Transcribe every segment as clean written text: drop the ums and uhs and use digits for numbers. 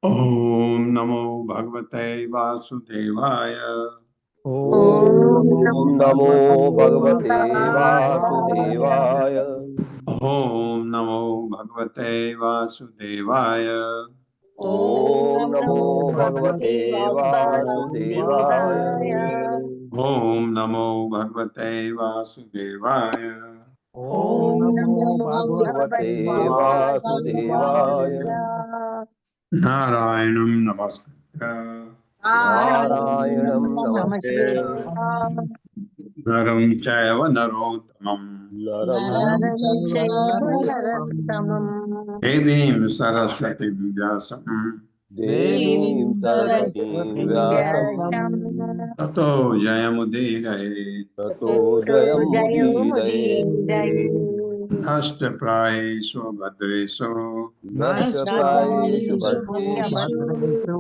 ओम नमो भगवते वासुदेवाय। ओम नमो भगवते वासुदेवाय। ओम नमो भगवते वासुदेवाय। ओम नमो भगवते वासुदेवाय। ओम नमो भगवते वासुदेवाय। ओम नमो भगवते वासुदेवाय। नारायणं नमस्कृत्य नारायणं नमस्ते नरं चैव नरोत्तमं नरं चैव नरोत्तमं देवीं सरस्वतीं व्यासं देवीं सरस्वतीं व्यासं ततो जयमुदीरये। ततो जयमुदीरये। नष्टप्रायेषु भद्रेषु नष्टप्रायेषु भद्रेषु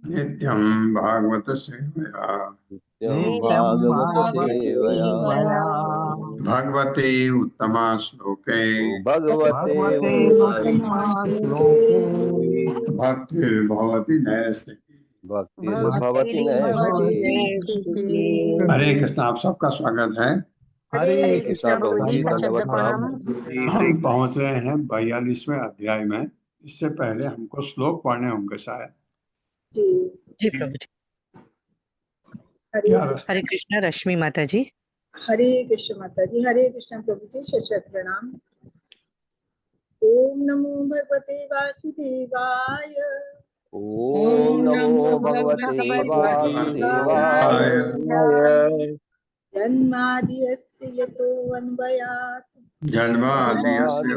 नित्यं भागवत सेवया नित्यं भागवत सेवया भगवते उत्तमा श्लोके भगवते श्लोके भक्तिर्भवति नैष्ठिकी। भक्तिर्भवति नैष्ठिकी। हरे कृष्ण। आप सबका स्वागत है। हरे कृष्णा प्रभु जी, दंडवत प्रणाम। हम पहुंच रहे हैं 42वें अध्याय में। इससे पहले हमको श्लोक पढ़ने होंगे शायद। जी जी प्रभु जी। क्या हरे कृष्णा रश्मि माता जी। हरे कृष्ण माता जी। हरे कृष्ण प्रभु जी, शत प्रणाम। ओम नमो भगवते वासुदेवाय। ओम नमो भगवते वासुदेवाय। जन्माद्यस्य यतोऽन्वयात् जन्माद्यस्य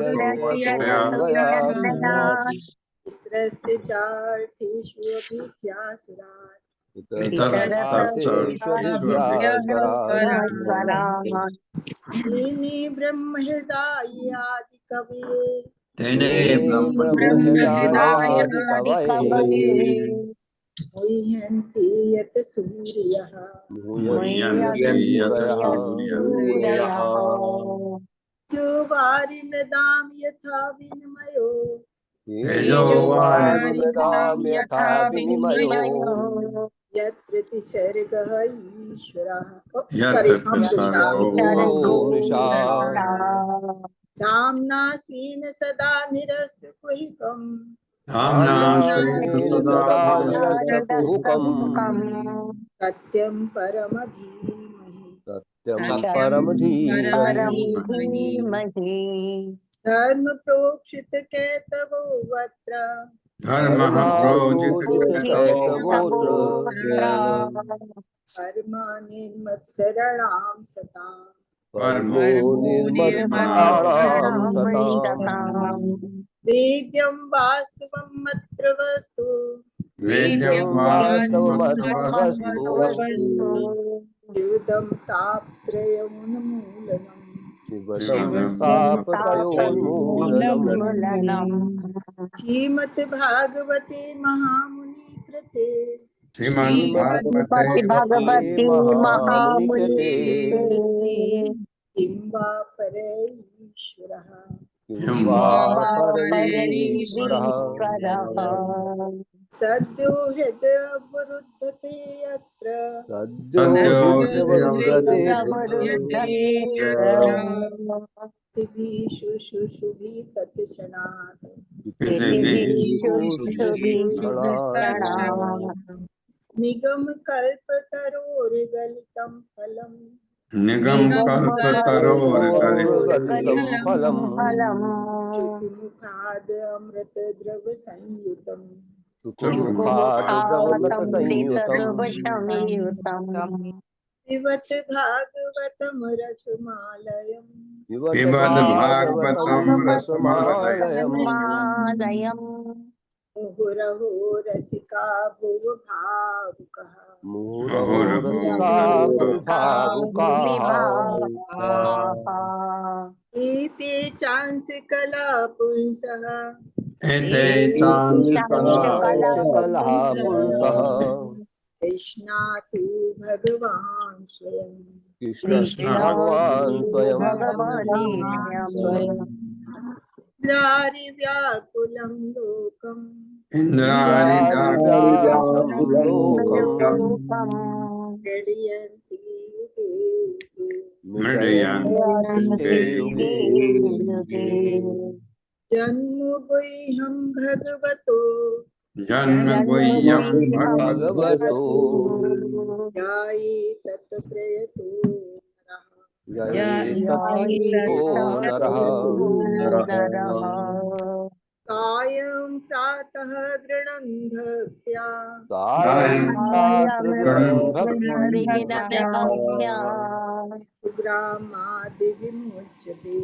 पितरस्य चार्थेषु अभिज्ञासुरात् तेने ब्रह्महृदायादिकवये तेने ब्रह्महृदायादिकवये मुह्यन्ति यत् सूर्यः जो वारिमृदां यथा विनिमयो तेजोवारिमृदां यथा विनिमयो यत्र तिसर्गः ईश्वरः। यत्र नाम्ना स्वेन सदा निरस्तकुहिकम् सदा निरस्तकुहुकम् सत्यं परमधीमहि। सत्यं परम धीमहि। धर्म प्रोक्षित कैतवो वत्र धर्माप्रोजितकैतवोऽत्र कर्म निर्मत्सरणां सताम् परमो निर्मत्सराणां सताम् वेद्यं वास्तवमत्र वस्तु वेद्यं वास्तवमत्र वस्तु युतं तापत्रयोन्मूलनम् शिवतं तापत्रयोन्मूलनम् श्रीमद्भागवते महामुनि कृते श्रीमद्भागवते महामुनिकृते किं वा परैश्वरः किं वा परैश्वरः सद्यो हृदयवरुद्धते यत्र सद्यो हृदयवरुद्धते पृथिवीषु शुशुभि तत्क्षणात् निगमकल्पतरोर्गलितं फलम् निगमकल्पतरोर्गलितं फलम् शुकमुखाद् अमृतद्रवसंयुतम् पिबत भागवतं रसमालयम् मुहुरहो रसिका भुवभावुकः एते चांसकला पुंसः कृष्णातु भगवान् स्वयं कृष्ण भगवान् स्वयं व्याकुलं लोकम् मृडयन्ति युगे जन्म गुह्यं भगवतो भगवतो ध्यायेत् प्रयतो नरः कायं प्रातः गृणन् भक्त्या सुग्रामादिविमुच्यते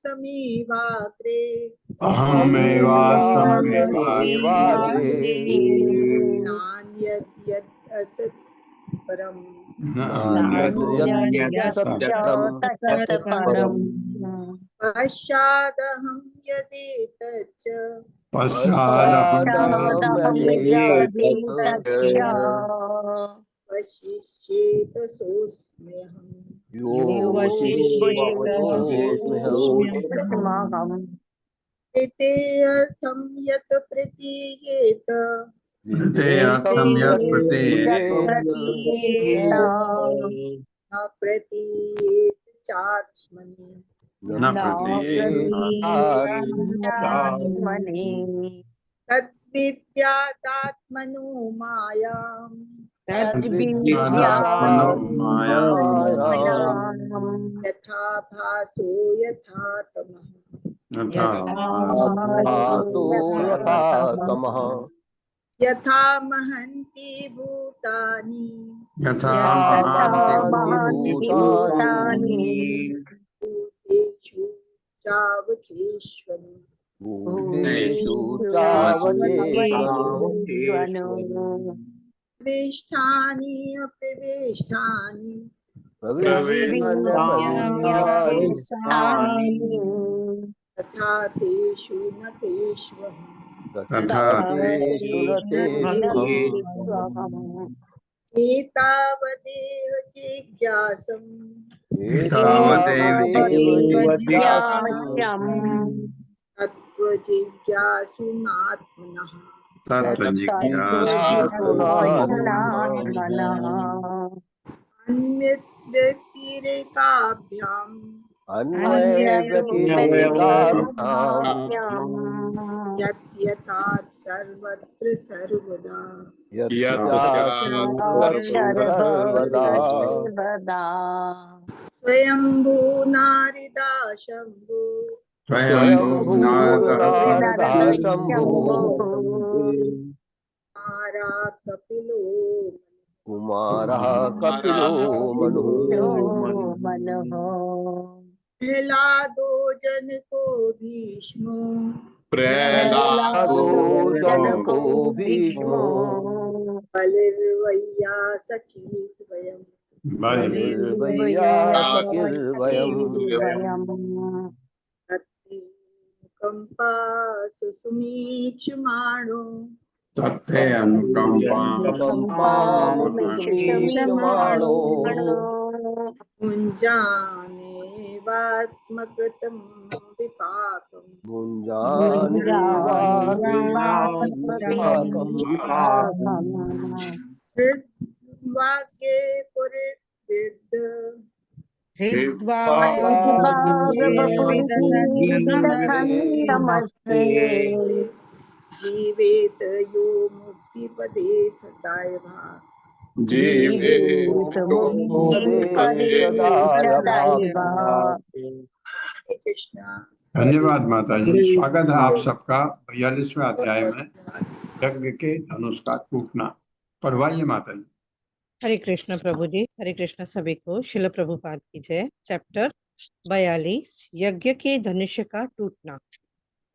अहमेवासमेवाग्रे नान्यद्यत् असत् परम न अन्यत् नान्यत् तत्परम् पश्चादहं यदेतच्च पश्चादहं वशिष्येत सोऽस्म्यहम् योऽवशिष्येतोऽस्म्यहम् प्रीतेऽर्थं यत् प्रतीयेत कृतेऽर्थं यत् प्रतीयेत न प्रतीयेत चात्मनि न प्रतीयेत तद्विद्यादात्मनो मायाम् तद्विद्यात्मनो मायाम् यथा भासो यथा तमः यथा भातो यथा तमः यथा महन्ति भूतानि यथा महान्ति भूतानि भूतेषु चावचेष्वनु भूतेषु चावचेष्वनु प्रविष्ठानि अप्रविष्ठानि प्रविष्टानि तथा तेषु न तेष्वहम् तथा तेषु न तेष्वहम् एतावदेव जिज्ञासम् एतावदेव तत्त्वजिज्ञासुनात्मनः अन्यत् व्यतिरेकाभ्याम् अन्यव्यतिरेकाभ्याम् यत् सर्वत्र सर्वदा सर्वदा स्वयंभू नारिदा शंभु स्वयंभू स्वयंभूर्नारदः शम्भुः मारा कपिलो कुमारः कपिलो मनुः प्रह्लादो जनको भीष्मो प्रह्लादो जनको भीष्मो बलिर्वय्यासखी द्वयम् बलिर्वय्यासखिर्वयम् कंपा सुसुमीक्षमाणो तत्ते अनुकम्पामुष्मीक्षमाणो मुञ्जानेवात्मकृतं विपाकम् मुञ्जानेवात्मविपाकम् हृद्वाक्ये पुरिवृद्ध नमस्ते जीवेत यो मुक्तिपदे सदैव जीवेत मुक्तिपदे सदैव हरे कृष्णा। धन्यवाद माता जी। स्वागत है आप सबका 42वें अध्याय में यज्ञ के धनुष का टूटना। पढ़वाइए माता जी। हरे कृष्ण प्रभु जी। हरे कृष्ण सभी को। शिल प्रभुपाद की जय। चैप्टर 42 यज्ञ के धनुष का टूटना।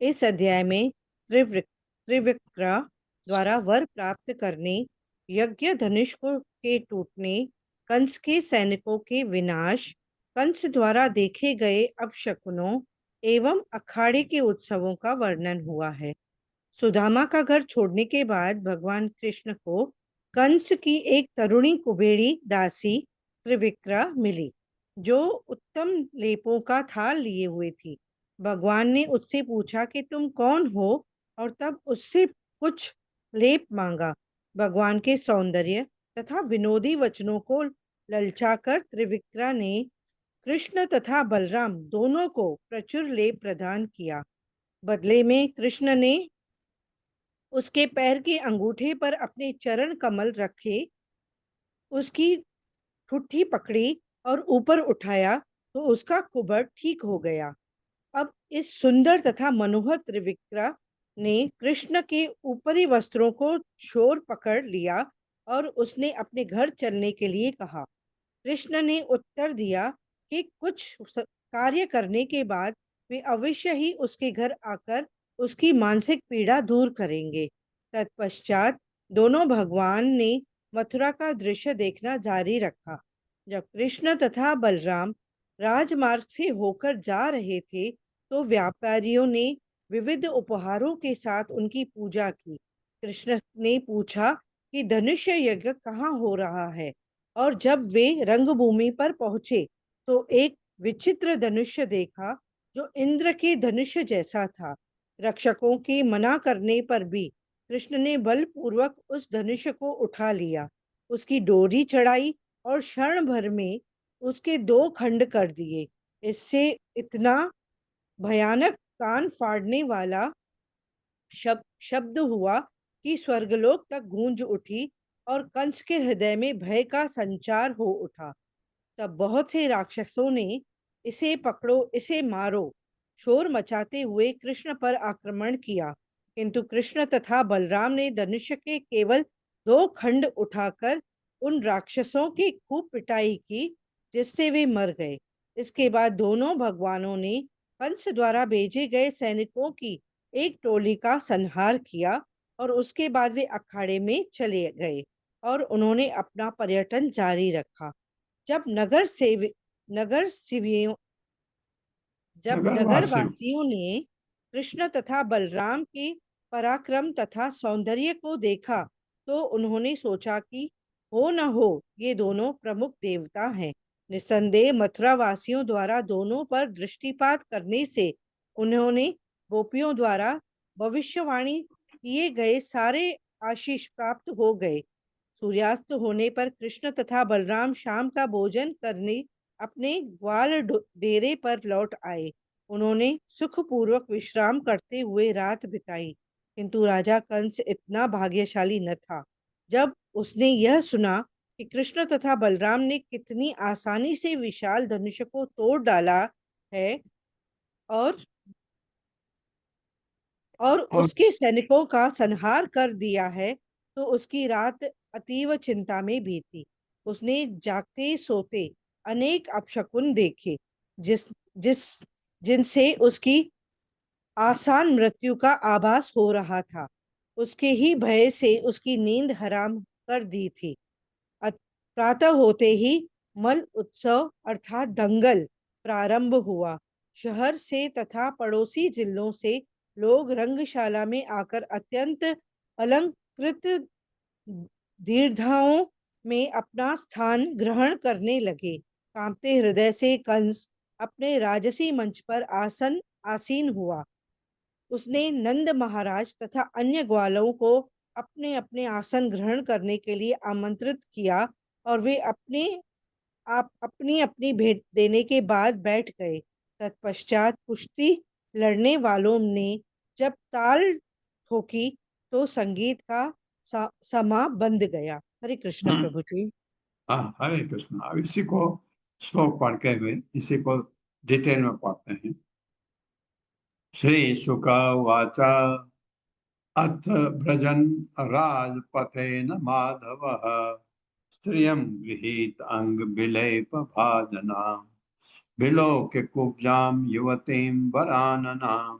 इस अध्याय में त्रिविक्रा द्वारा वर प्राप्त करने, यज्ञ धनुष के टूटने, कंस के सैनिकों के विनाश, कंस द्वारा देखे गए अपशकुनों एवं अखाड़े के उत्सवों का वर्णन हुआ है। सुदामा का घर छोड़ने के बाद भगवान कृष्ण को कंस की एक तरुणी कुबेरी दासी त्रिविक्रा मिली, जो उत्तम लेपों का थाल लिए हुए थी। भगवान ने उससे पूछा कि तुम कौन हो, और तब उससे कुछ लेप मांगा। भगवान के सौंदर्य तथा विनोदी वचनों को ललचाकर त्रिविक्रा ने कृष्ण तथा बलराम दोनों को प्रचुर लेप प्रदान किया। बदले में कृष्ण ने उसके पैर के अंगूठे पर अपने चरण कमल रखे, उसकी ठुट्ठी पकड़ी और ऊपर उठाया तो उसका कुबड़ ठीक हो गया। अब इस सुंदर तथा मनोहर त्रिविक्रा ने कृष्ण के ऊपरी वस्त्रों को छोर पकड़ लिया और उसने अपने घर चलने के लिए कहा। कृष्ण ने उत्तर दिया कि कुछ कार्य करने के बाद वे अवश्य ही उसके घर आकर उसकी मानसिक पीड़ा दूर करेंगे। तत्पश्चात दोनों भगवान ने मथुरा का दृश्य देखना जारी रखा। जब कृष्ण तथा बलराम राजमार्ग से होकर जा रहे थे तो व्यापारियों ने विविध उपहारों के साथ उनकी पूजा की। कृष्ण ने पूछा कि धनुष्य यज्ञ कहाँ हो रहा है, और जब वे रंगभूमि पर पहुंचे तो एक विचित्र धनुष्य देखा जो इंद्र के धनुष्य जैसा था। रक्षकों के मना करने पर भी कृष्ण ने बलपूर्वक उस धनुष्य को उठा लिया, उसकी डोरी चढ़ाई और क्षण भर में उसके 2 खंड कर दिए। इससे इतना भयानक कान फाड़ने वाला शब्द हुआ कि स्वर्गलोक तक गूंज उठी और कंस के हृदय में भय का संचार हो उठा। तब बहुत से राक्षसों ने इसे पकड़ो, इसे मारो, शोर मचाते हुए कृष्ण पर आक्रमण किया, किंतु कृष्ण तथा बलराम ने धनुष के केवल 2 खंड उठाकर उन राक्षसों की खूब पिटाई की, जिससे वे मर गए। इसके बाद दोनों भगवानों ने कंस द्वारा भेजे गए सैनिकों की एक टोली का संहार किया और उसके बाद वे अखाड़े में चले गए और उन्होंने अपना पर्यटन जारी रखा। जब नगर सिवियों जब नगरवासी नगरवासियों ने कृष्ण तथा बलराम के पराक्रम तथा सौंदर्य को देखा तो उन्होंने सोचा कि हो न हो ये दोनों प्रमुख देवता हैं। निस्संदेह मथुरा वासियों द्वारा दोनों पर दृष्टिपात करने से उन्होंने गोपियों द्वारा भविष्यवाणी किए गए सारे आशीष प्राप्त हो गए। सूर्यास्त होने पर कृष्ण तथा बलराम शाम का भोजन करने अपने ग्वाल डेरे पर लौट आए। उन्होंने सुखपूर्वक विश्राम करते हुए रात बिताई, किंतु राजा कंस इतना भाग्यशाली न था। जब उसने यह सुना कि कृष्ण तथा बलराम ने कितनी आसानी से विशाल धनुष को तोड़ डाला है और और उसके सैनिकों का संहार कर दिया है, तो उसकी रात अतीव चिंता में बीती। उसने जागते सोते अनेक अपशकुन देखे, जिस जिस जिनसे उसकी आसान मृत्यु का आभास हो रहा था। उसके ही भय से उसकी नींद हराम कर दी थी। प्रातः होते ही मल उत्सव अर्थात दंगल प्रारंभ हुआ। शहर से तथा पड़ोसी जिलों से लोग रंगशाला में आकर अत्यंत अलंकृत दीर्घाओं में अपना स्थान ग्रहण करने लगे। कांपते हृदय से कंस अपने राजसी मंच पर आसीन हुआ। उसने नंद महाराज तथा अन्य ग्वालों को अपने अपने आसन ग्रहण करने के लिए आमंत्रित किया और वे अपनी अपनी भेंट देने के बाद बैठ गए। तत्पश्चात कुश्ती लड़ने वालों ने जब ताल ठोकी तो संगीत का समा बंध गया। हरे कृष्ण प्रभु जी। हाँ, हरे कृष्ण। अब इसी को श्लोक पढ़ के हुए इसी को डिटेल में पढ़ते हैं। श्री शुक उवाच अथ व्रजन् राजपथेन माधवः स्त्रियं गृहीत अंगविलेपभाजनां विलोक्य कुब्जां युवतीं वराननां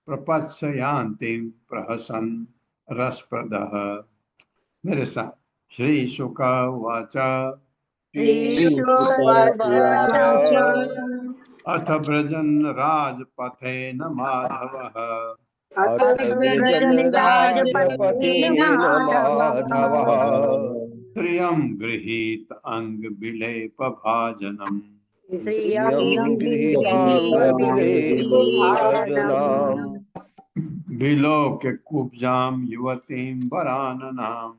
प्रपत्सयान्तीं प्रहसन् रसप्रदः। मेरे साथ। श्री शुक उवाच श्रीशुकवाच अथ व्रजन् राजपथेन माधवः अथ व्रजन् राजपथेन माधवः श्रियं गृहीत अंगविलेपभाजनम् श्रियं गृहीताङ्गविलेपभाजनम् विलोक्य कुब्जां युवतीं वराननां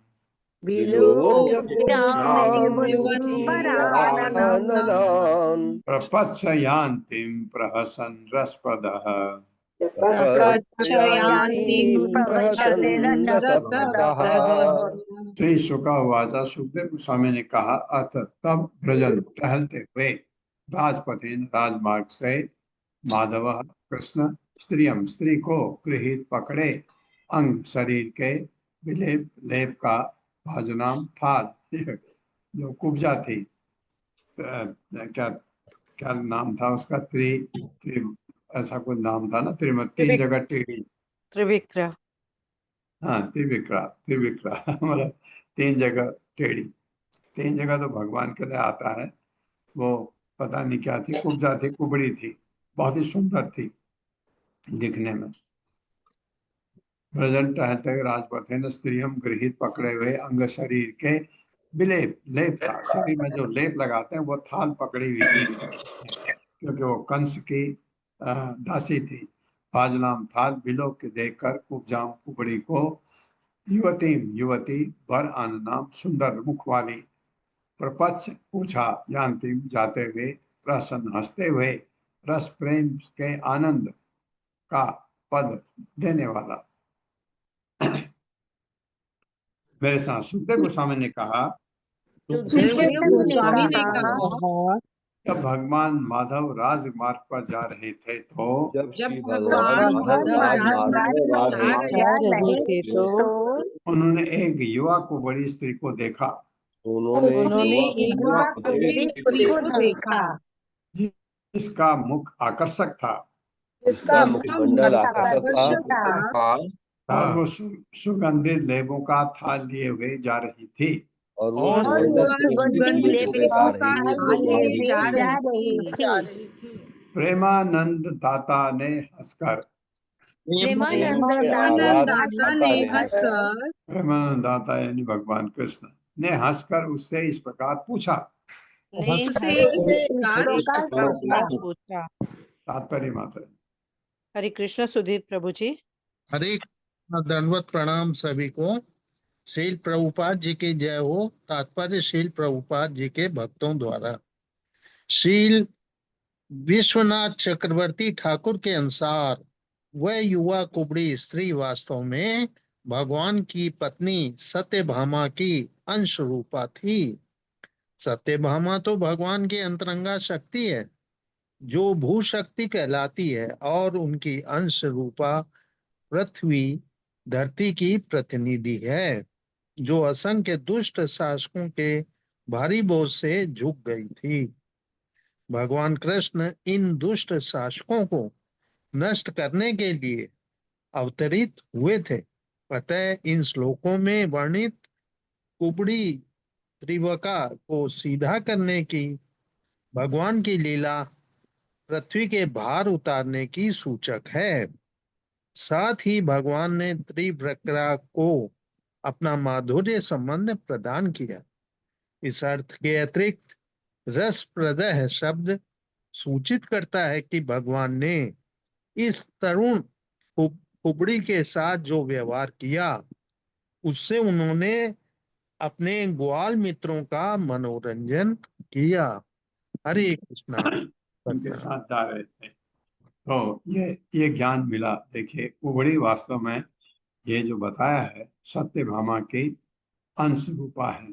विलोक्य कुब्जां युवतीं वराननान् प्रपत्सयान्तीं प्रहसन् रसप्रदः। प्रपत्सयान्तीं प्रहसन् रसप्रदः। श्री शुक उवाच सुखदेव गोस्वामी ने कहा, अथ तब व्रजन टहलते हुए राजपथेन राजमार्ग से माधव कृष्ण स्त्रियम स्त्री को गृहीत पकड़े अंग शरीर के विलेप लेप का भाजनाम थाल जो कुब्जा थी। क्या क्या नाम था उसका? त्रि ऐसा कुछ नाम था ना, 3 जगह टेढ़ी। त्रिविक्रा। हाँ, त्रिविक्रा। त्रिविक्रा मतलब 3 जगह टेढ़ी। 3 जगह तो भगवान के लिए आता है। वो पता नहीं क्या थी, कुब्जा थी, कुबड़ी थी, बहुत ही सुंदर थी दिखने में। ब्रजन टहलते हुए राजपथे ने स्त्रियम गृहित पकड़े हुए अंग शरीर के विलेप, लेप था, शरीर में जो लेप लगाते हैं वो थाल पकड़ी हुई थी, क्योंकि वो कंस की दासी थी। फाजलाम थाल बिलो के देखकर कुब्जाओं कुबड़ी को युवती युवती वर आन नाम सुंदर मुख वाली प्रपंच पूछा, जानती जाते हुए प्रसन्न हंसते हुए रस प्रेम के आनंद का पद देने वाला। मेरे साथ सुखदेव गोस्वामी ने कहा, सुखदेव गोस्वामी ने कहा, जब भगवान माधव राजमार्ग पर जा रहे थे तो जब जब श्री भगवान भगवान माधव राजमार्ग राजमार्ग पर पर जा जा रहे रहे थे थे तो उन्होंने एक युवा को बड़ी स्त्री को देखा, उन्होंने उन्होंने युवा एक युवा को बड़ी देखा, स्त्री को देखा जिसका मुख आकर्षक था जिसका जिसका मुखमंडल आकर्षक था आकर्षक था और वो सुगंधित लेबों का थाल लिए हुए जा रही थी। और वो और सुंदर वह सुगंधित सुगंधित लेबों का लेबों का रही ले थी। जा रही जा थी। रही थी। प्रेमानंद दाता ने हंसकर, प्रेमानंद आवाज दाता ने हंसकर प्रेमानंद दाता यानी भगवान कृष्ण ने हंसकर उससे इस प्रकार पूछा। ने उससे उसे इस प्रकार पूछा। तात्पर्य मात्र। हरे कृष्ण सुधीर प्रभु जी। हरे कृष्ण, दंडवत प्रणाम सभी को। श्रील प्रभुपाद जी की जय हो। तात्पर्य श्रील प्रभुपाद जी के भक्तों द्वारा। श्रील विश्वनाथ चक्रवर्ती ठाकुर के अनुसार वह युवा कुबड़ी स्त्री वास्तव में भगवान की पत्नी सत्यभामा की अंश रूपा थी। सत्यभामा तो भगवान की अंतरंगा शक्ति है, जो भू शक्ति कहलाती है, और उनकी अंश रूपा पृथ्वी धरती की प्रतिनिधि है, जो असंख्य दुष्ट शासकों के भारी बोझ से झुक गई थी। भगवान कृष्ण इन दुष्ट शासकों को नष्ट करने के लिए अवतरित हुए थे। अतः इन श्लोकों में वर्णित कुबड़ी त्रिवका को सीधा करने की भगवान की लीला पृथ्वी के भार उतारने की सूचक है। साथ ही भगवान ने त्रिवक्रा को अपना माधुर्य संबंध प्रदान किया। इस अर्थ के अतिरिक्त रसप्रदह शब्द सूचित करता है कि भगवान ने इस तरुण कुबड़ी के साथ जो व्यवहार किया, उससे उन्होंने अपने ग्वाल मित्रों का मनोरंजन किया। हरे कृष्णा। उनके साथ जा रहे थे तो ये ज्ञान मिला। देखिए, कुबड़ी वास्तव में ये जो बताया है सत्यभामा की अंश रूपा है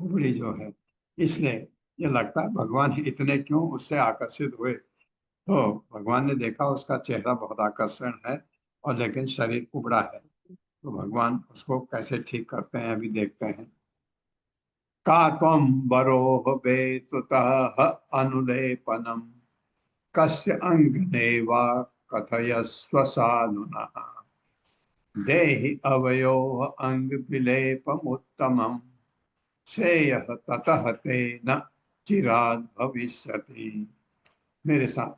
कुबड़ी जो है। इसलिए ये लगता है भगवान इतने क्यों उससे आकर्षित हुए। तो भगवान ने देखा उसका चेहरा बहुत आकर्षण है और लेकिन शरीर कुबड़ा है, तो भगवान उसको कैसे ठीक करते हैं अभी देखते हैं। का त्वं वरोह वेतुतः अनुलेपनम कस्य अंगने वा कथयस्व सानुनः देहि अवयोः अंग विलेपमुत्तमम् श्रेयः ततः तेन चिराद भविष्यति। मेरे साथ,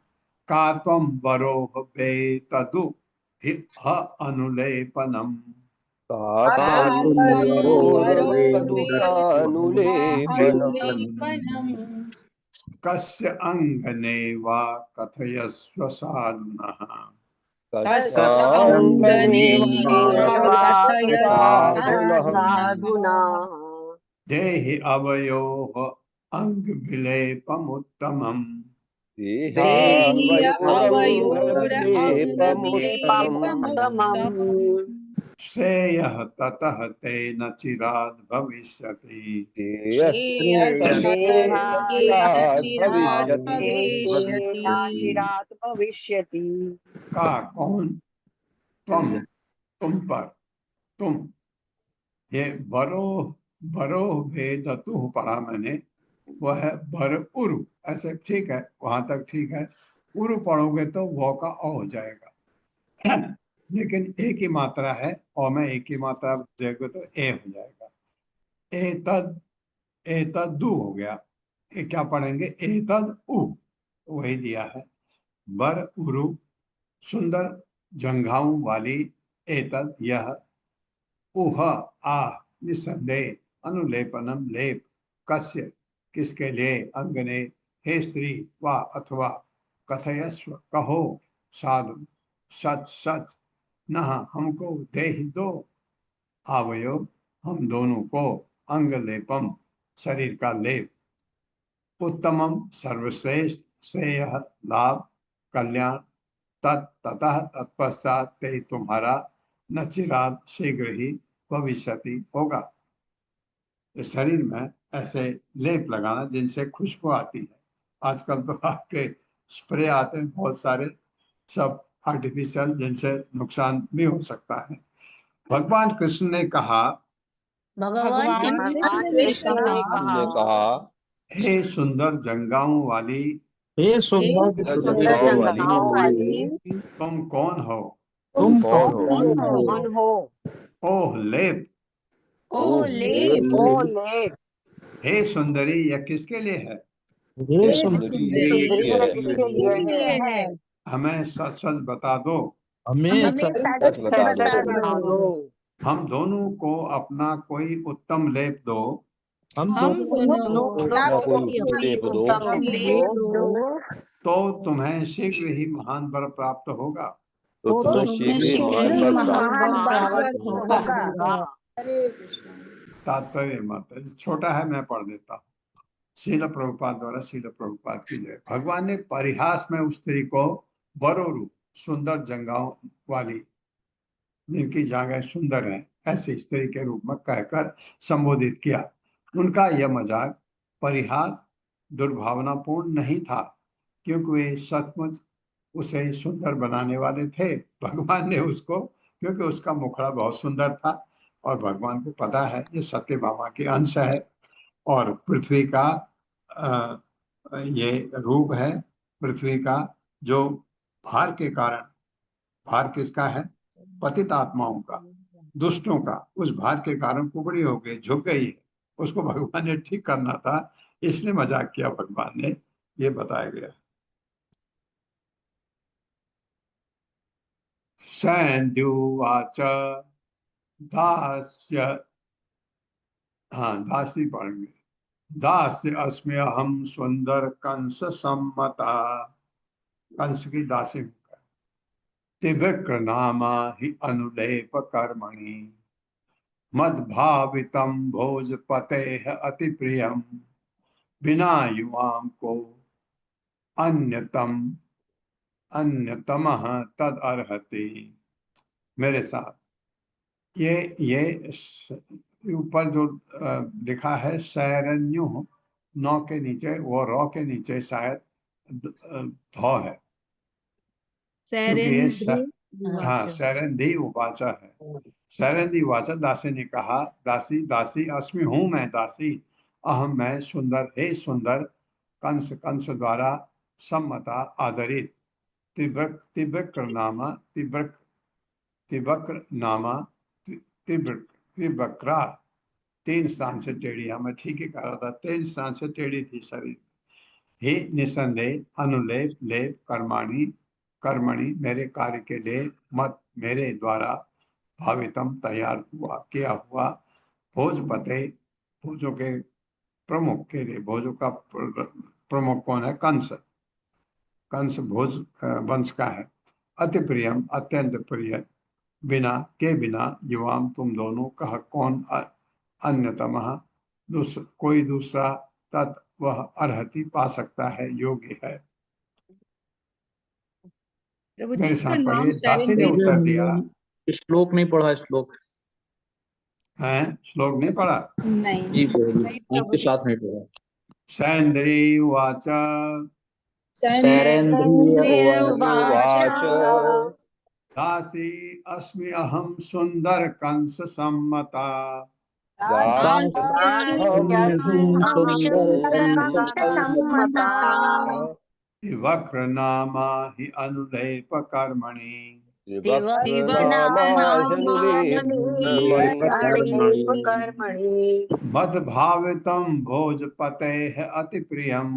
का त्वं वरोह वेतदु ह अनुलेपनम कस्य अंगने वा कथयस्व सानुनः साधुना देहि अवयोः अंग विलेपमुत्तमम् श्रेयः ततः तेन चिराद भविष्यति। भविष्यति। का कौन, तुम, तुम पर, तुम, ये बरोह भेदतु पढ़ा मैंने, वह है बर उरु, ऐसे ठीक है, वहां तक ठीक है। उरु पढ़ोगे तो वो का अ हो जाएगा, लेकिन एक ही मात्रा है, और में एक ही मात्रा देगा तो ए हो जाएगा। एतद एतदु हो गया। ये क्या पढ़ेंगे? एतद उ, वही दिया है। बर उरु, सुंदर जंघाओं वाली, एतद यह, उह आ, निसंदेह, अनुलेपनम लेप, कस्य किसके लिए, अंगने, हे स्त्री, वा अथवा, कथयस्व कहो, साधु, सच सच, न हमको दे ही दो, आवयो हम दोनों को, अंग लेपम शरीर का लेप, उत्तमम सर्वश्रेष्ठ, श्रेय लाभ कल्याण, ततः तत्पश्चात ते तुम्हारा न चिराद शीघ्र ही भविष्यति होगा। इस शरीर में ऐसे लेप लगाना जिनसे खुशबू आती है। आजकल तो आपके स्प्रे आते हैं बहुत सारे, सब आर्टिफिशियल, जिनसे नुकसान भी हो सकता है। भगवान कृष्ण ने कहा, भगवान कृष्ण ने ने कहा, कहा, हे सुंदर जंगाओं वाली, हे सुंदर सुंदर जंघाओं वाली, तुम कौन हो? तुम कौन हो? कौन हो? ओह लेप, ओ लेप, लेप, हे सुंदरी, यह किसके लिए है? हे हे सुंदरी, सुंदरी, यह किसके लिए किसके है? लिए है? हमें सच सच बता दो, हमें सच बता दो, हम दोनों को अपना कोई उत्तम लेप दो, हम हम दोनों दोनों अपना कोई को लेप दो, उत्तम लेप दो, तो तुम्हें शीघ्र ही महान वर प्राप्त होगा। तो तुम्हें शीघ्र ही महान वर प्राप्त होगा। हरे कृष्ण। तात्पर्य मत छोटा है, मैं पढ़ देता हूँ। शील प्रभुपाद द्वारा शील प्रभुपाद की जय। भगवान ने परिहास में उस स्त्री को बरोरु, सुंदर जंगाओं वाली, जिनकी जांघें सुंदर हैं, ऐसी स्त्री के रूप में कहकर संबोधित किया। उनका यह मजाक परिहास दुर्भावनापूर्ण नहीं था, क्योंकि वे सचमुच उसे सुंदर बनाने वाले थे। भगवान ने उसको, क्योंकि उसका मुखड़ा बहुत सुंदर था और भगवान को पता है ये सत्यभामा के अंश है और पृथ्वी का ये रूप है। पृथ्वी का जो भार के कारण, भार किसका है? पतित आत्माओं का, दुष्टों का, उस भार के कारण कुबड़ी हो गई, झुक गई है। उसको भगवान ने ठीक करना था, इसलिए मजाक किया भगवान ने, ये बताया गया। सैन्युवाच, दास्य, हाँ दासी पढ़ेंगे। दास्य अस्मि अहम सुंदर कंस सम्मता, कंस की दासी हूँ। तिविक्र नामा ही अनुलेप कर्मणि, मद्भावितम भोजपते अति प्रियम, बिना युवाम को अन्यतम अन्यतम तद अर्हति। मेरे साथ ये ऊपर जो लिखा है सैरन्यु, नौ के नीचे, वो रॉ के नीचे शायद धौ है, क्योंकि ये हाँ शैरंधी उवाचा है। शैरंधी उवाचा, दासी ने कहा, दासी दासी अस्मि हूँ मैं दासी, अहम मैं सुंदर, हे सुंदर, कंस कंस द्वारा सम्मता आदरित, तिब्रक नामा, तिबक्र नामा, तिबक्रा, 3 स्थान से टेढ़ी, मैं ठीक ही कह रहा था, 3 स्थान से टेढ़ी थी शरीर। हे निसंदेह, अनुलेप लेप कर्माणि, कर्मणि मेरे कार्य के लिए, मत मेरे द्वारा, भावितम तैयार हुआ, किया हुआ, भोजपते भोजों के प्रमुख के लिए, भोजों का प्रमुख कौन है? कंस, कंस भोज वंश का है। अति प्रियम, अत्यंत प्रिय, बिना के बिना, युवाम तुम दोनों, कह कौन अन्यतम, कोई दूसरा, तत् वह अर्हति पा सकता है, योग्य है। प्रभु जी मेरे इसका साथ नाम पढ़िए। दासी ने उत्तर दिया, श्लोक नहीं पढ़ा, श्लोक है श्लोक नहीं पढ़ा? नहीं। जी आपके साथ नहीं पढ़ा। सैन्द्री उवाच, सैरेन्द्रिय उवाच, दासी अस्मि अहम सुंदर कंस सम्मता, वक्र नामा हि अनुलेप कर्मणि, कर्मणि मद्भावितं भोजपतेः अति प्रियम्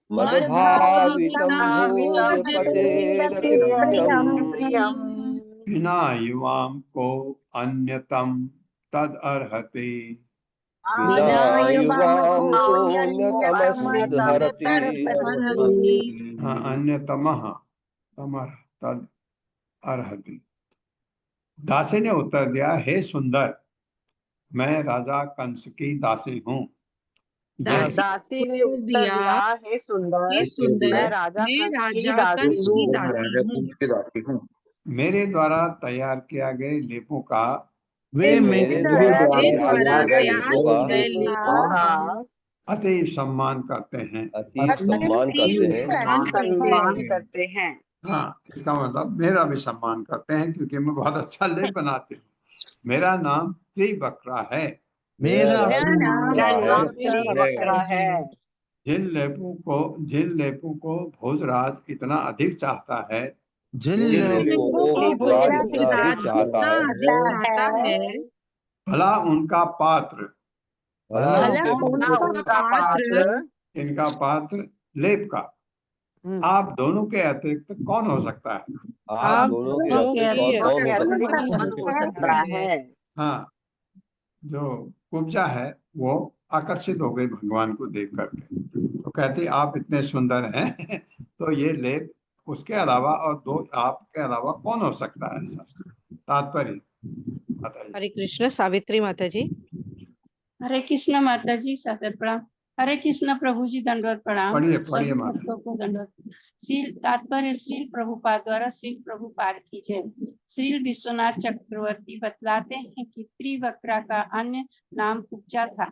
मद्भावितं भोजपतेरतिप्रियम् विना युवां को अन्यतम तद अर्हति। विना युवां कोऽन्यतमस्मृद्धरति हाँ, अन्यतमः तमर तद अर्हति। दासी ने उत्तर दिया, हे सुंदर, मैं राजा कंस की दासी हूँ। दासी ने उत्तर दिया, हे सुंदर, मैं राजा कंस की दासी हूँ। मैं राजा कंस की दासी हूँ। मेरे द्वारा तैयार किया गए लेपों का वे मेरे द्वारा तैयार किए गए लेपों का अति सम्मान करते हैं। अति सम्मान करते हैं। हाँ, इसका मतलब मेरा भी सम्मान करते हैं, क्योंकि मैं बहुत अच्छा लेप बनाती हूँ। मेरा नाम त्रिवक्रा है। मेरा नाम त्रिवक्रा है। जिन लेपों को भोजराज इतना अधिक चाहता है, जिन लेपों को भोजराज इतना अधिक चाहता है, भला उनका पात्र इनका पात्र लेप का आप दोनों के अतिरिक्त कौन हो सकता है? आप दोनों के अतिरिक्त कौन हो सकता है? हाँ, जो कुब्जा है वो आकर्षित हो गई भगवान को देख करके, तो कहती आप इतने सुंदर हैं तो ये लेप उसके अलावा और दो आपके अलावा कौन हो सकता है? ऐसा तात्पर्य। हरे कृष्ण। सावित्री माता जी। हरे कृष्ण माता जी, सादर प्रणाम। हरे कृष्ण प्रभु जी, दंडवत प्रणाम। पढ़िए सभी माता। भक्तों को दंडवत। श्रील तात्पर्य श्रील प्रभुपाद द्वारा श्रील प्रभुपाद की जय। श्रील विश्वनाथ चक्रवर्ती बतलाते हैं कि त्रिवक्रा का अन्य नाम कुब्जा था।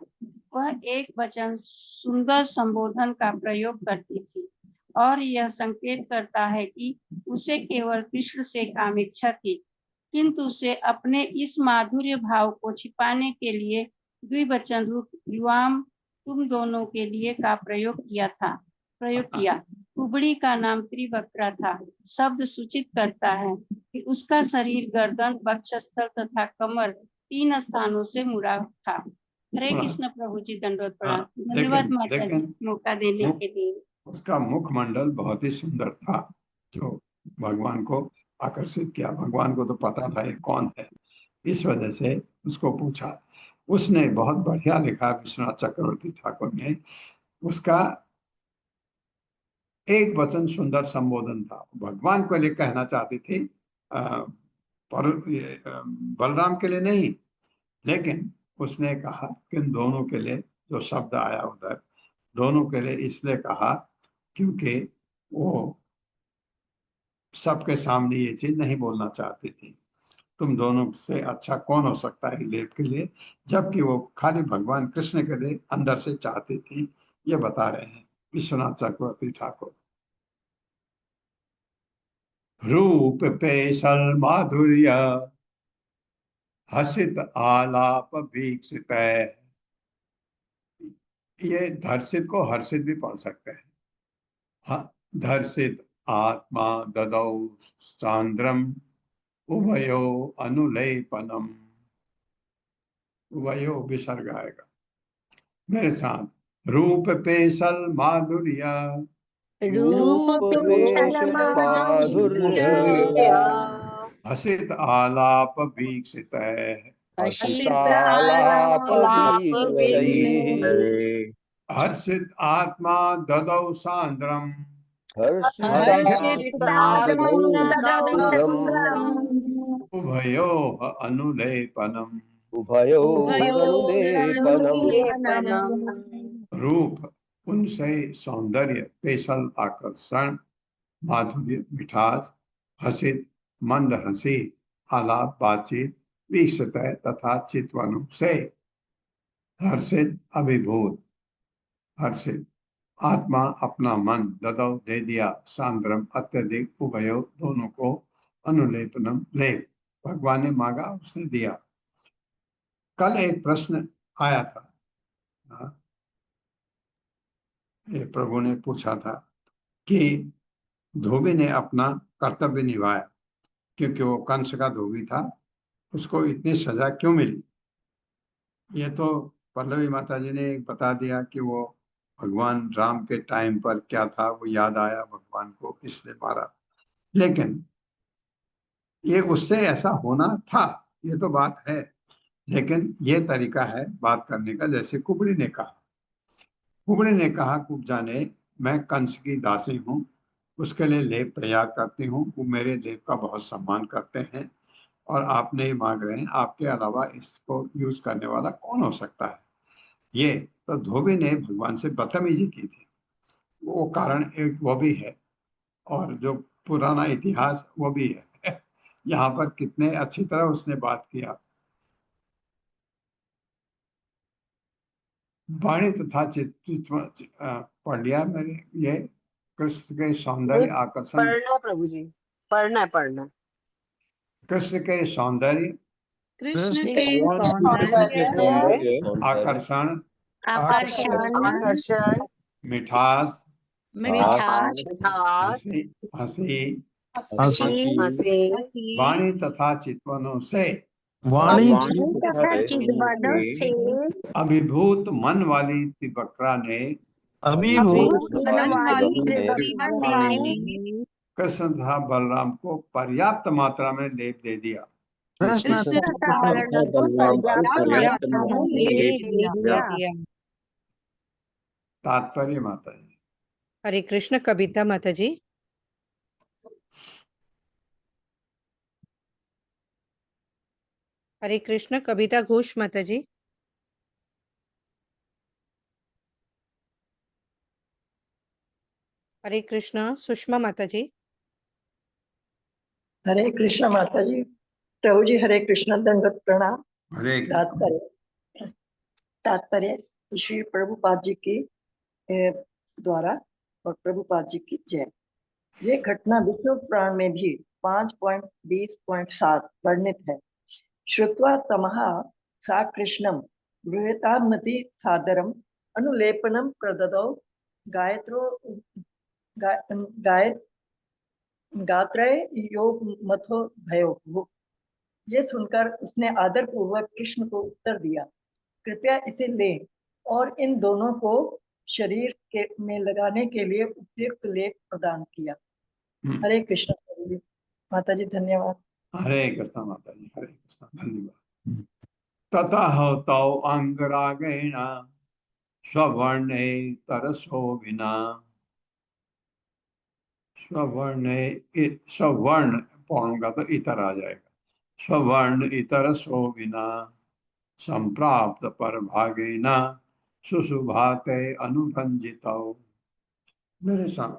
वह एक वचन सुंदर संबोधन का प्रयोग करती थी और यह संकेत करता है कि उसे केवल कृष्ण से कामेच्छा थी, किंतु उसे अपने इस माधुर्य भाव को छिपाने के लिए द्विवचन रूप युवाम तुम दोनों के लिए का प्रयोग किया। कुबड़ी का नाम त्रिवक्रा था। शब्द सूचित करता है कि उसका शरीर गर्दन, वक्षस्थल तथा कमर 3 स्थानों से मुड़ा था। हरे कृष्ण प्रभु जी, दंडवत प्रणाम। धन्यवाद माता जी मौका देने के लिए। उसका मुखमंडल बहुत ही सुंदर था, जो भगवान को आकर्षित किया। भगवान को तो पता था ये कौन है, इस वजह से उसको पूछा। उसने बहुत बढ़िया लिखा, विश्वनाथ चक्रवर्ती ठाकुर ने। उसका एक वचन सुंदर संबोधन था। भगवान को लिए कहना चाहती थी, बलराम के लिए नहीं, लेकिन उसने कहा कि इन दोनों के लिए, जो शब्द आया उधर, दोनों के लिए इसलिए कहा क्योंकि वो सबके सामने ये चीज नहीं बोलना चाहती थी। तुम दोनों से अच्छा कौन हो सकता है लेप के लिए, जबकि वो खाली भगवान कृष्ण के लिए अंदर से चाहती थी। ये बता रहे हैं विश्वनाथ चक्रवर्ती ठाकुर। रूप पेशल माधुर्य हसित आलाप वीक्षित। ये धर्षित को हर्षित भी पढ़ सकते हैं। हाँ, धर्षित आत्मा ददौ सांद्रम उभयो अनुलेपनम। उभयो विसर्ग आएगा मेरे साथ। रूप पेशल माधुर्य हसित आलाप वीक्षित। हर्षित आत्मा ददौ सांद्रम उभयो अनुलेपनम। रूप उनसे सौंदर्य, पेशल आकर्षण, माधुर्य मिठास, हसित मंद हंसी, आलाप बातचीत, वीक्षित तथा चित्वनु से। हर्षित अभिभूत, हर्षित आत्मा अपना मन, ददौ दे दिया, सांद्रम अत्यधिक, उभयो दोनों को, अनुलेपनम लेप भगवान ने मांगा उसने दिया। कल एक प्रश्न आया था, प्रभु ने पूछा था कि धोबी ने अपना कर्तव्य निभाया, क्योंकि वो कंस का धोबी था, उसको इतनी सजा क्यों मिली। ये तो पल्लवी माता जी ने बता दिया कि वो भगवान राम के टाइम पर क्या था, वो याद आया भगवान को इसलिए मारा। लेकिन ये उससे ऐसा होना था, ये तो बात है। लेकिन ये तरीका है बात करने का, जैसे कुबड़ी ने कहा। कुबड़ी ने कहा, कुब्जा ने, मैं कंस की दासी हूँ, उसके लिए लेप तैयार करती हूँ, वो मेरे लेप का बहुत सम्मान करते हैं, और आप नहीं मांग रहे हैं, आपके अलावा इसको यूज करने वाला कौन हो सकता है। ये तो धोबी ने भगवान से बदतमीजी की थी, वो कारण एक वो भी है, और जो पुराना इतिहास वो भी है। यहाँ पर कितने अच्छी तरह उसने बात किया। वाणी तथा चित्त पढ़ लिया मैंने। ये कृष्ण के सौंदर्य आकर्षण, पढ़ना है प्रभु जी, पढ़ना है, पढ़ना है। कृष्ण के सौंदर्य कृष्ण के सौंदर्य, आकर्षण, आकर्षण, मिठास, मिठास, मिठास, हंसी हंसी, हंसी, हंसी, वाणी तथा चितवनों से वाणी वाणी तथा चितवनों से अभिभूत मन वाली तिबकरा ने अभिभूत मन वाली त्रिभुवन ने कृष्ण तथा बलराम को पर्याप्त मात्रा में लेप दे दिया। कृष्ण तथा बलराम को पर्याप्त मात्रा में लेप दे दिया। तात्पर्य माता जी। हरे कृष्ण कविता माता जी। हरे कृष्ण कविता घोष माता जी। हरे कृष्ण सुषमा माता जी। हरे कृष्ण माता जी। प्रभु जी हरे कृष्ण, दंडवत प्रणाम। हरे तात्पर्य तात्पर्य श्री प्रभुपाद जी के द्वारा और प्रभुपाद जी की जय। ये घटना विष्णु पुराण में भी 5.20.7 वर्णित है। श्रुत्वा तमः सा कृष्णम गृहतामति सादरम अनुलेपनम प्रददौ गायत्रो गायत गात्रय योग मथो भयो। ये सुनकर उसने आदर पूर्वक कृष्ण को उत्तर दिया, कृपया इसे लें और इन दोनों को शरीर के में लगाने के लिए उपयुक्त लेप प्रदान किया। हरे कृष्ण माता जी, धन्यवाद। हरे कृष्ण माता जी, हरे कृष्ण, धन्यवाद। ततः तौ अंगरागेण स्ववर्णे तरसोभिना, स्वर्ण पढ़ूंगा तो इतर आ जाएगा, स्वर्ण इतर सोभिना संप्राप्त पर भागेन सुशुभाते अनुरंजितौ। मेरे साथ,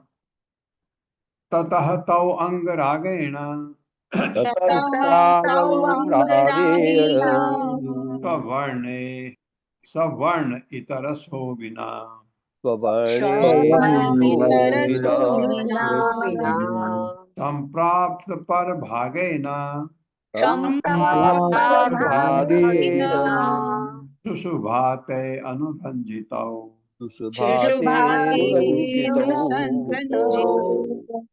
ततः तौ अंगरागेण सवर्णे सवर्ण इतर सोभिना संप्राप्त पर भागेन सुशुभाते अनुरंजितौ।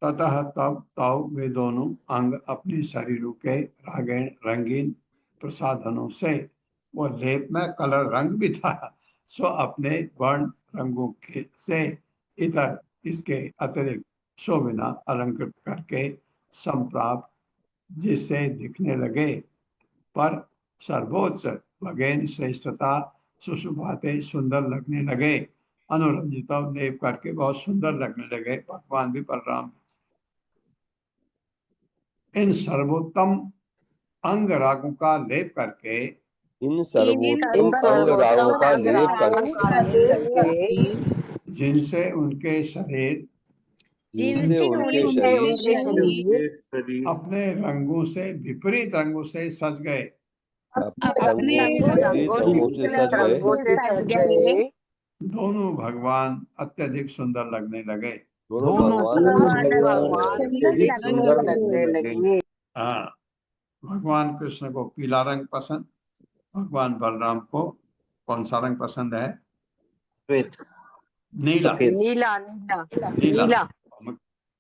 ततः तब तौ वे दोनों अंग अपने शरीरों के रागेण रंगीन प्रसाधनों से, वो लेप में कलर रंग भी था, सो अपने वर्ण रंगों के से इतर इसके अतिरिक्त शोभिना अलंकृत करके संप्राप्त जिससे दिखने लगे, पर सर्वोच्च भगेन श्रेष्ठता सुशुभाते सुंदर लगने लगे, अनुरंजित लेप करके बहुत सुंदर लगने लगे भगवान भी बलराम। इन सर्वोत्तम अंग रागों का लेप करके, इन सर्वोत्तम अंग रागों का लेप करके जिनसे उनके शरीर अपने रंगों से विपरीत रंगों से सज गए, रंगों से सज गए, दोनों भगवान अत्यधिक सुंदर लगने लगे। दोनों भगवान अत्यधिक सुंदर लगने लगे। हाँ, भगवान कृष्ण को पीला रंग पसंद, भगवान बलराम को कौन सा रंग पसंद है? नीला। नीला, नीला, नीला।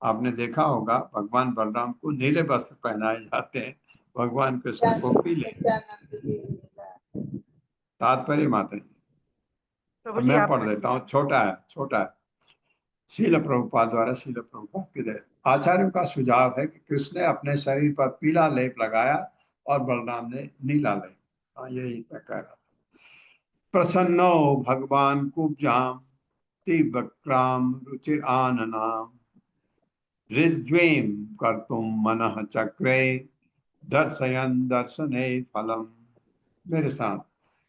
आपने देखा होगा भगवान बलराम को नीले वस्त्र पहनाए जाते हैं, भगवान कृष्ण को पीले। नित्यानंद की लीला। तात्पर्य माता जी, प्रभु अब जी मैं आप पढ़ देता हूँ, छोटा है। शील प्रभुपाद द्वारा शील प्रभुपाद की दया। आचार्यों का सुझाव है कि कृष्ण ने अपने शरीर पर पीला लेप लगाया और बलराम ने नीला लेप। हाँ, यही मैं कह रहा था। प्रसन्नो भगवान कुब्जाम तीव्रक्राम रुचिर आननाम ऋज्वेम कर्तुम मनः चक्रे दर्शयन दर्शने फलम। मेरे साथ,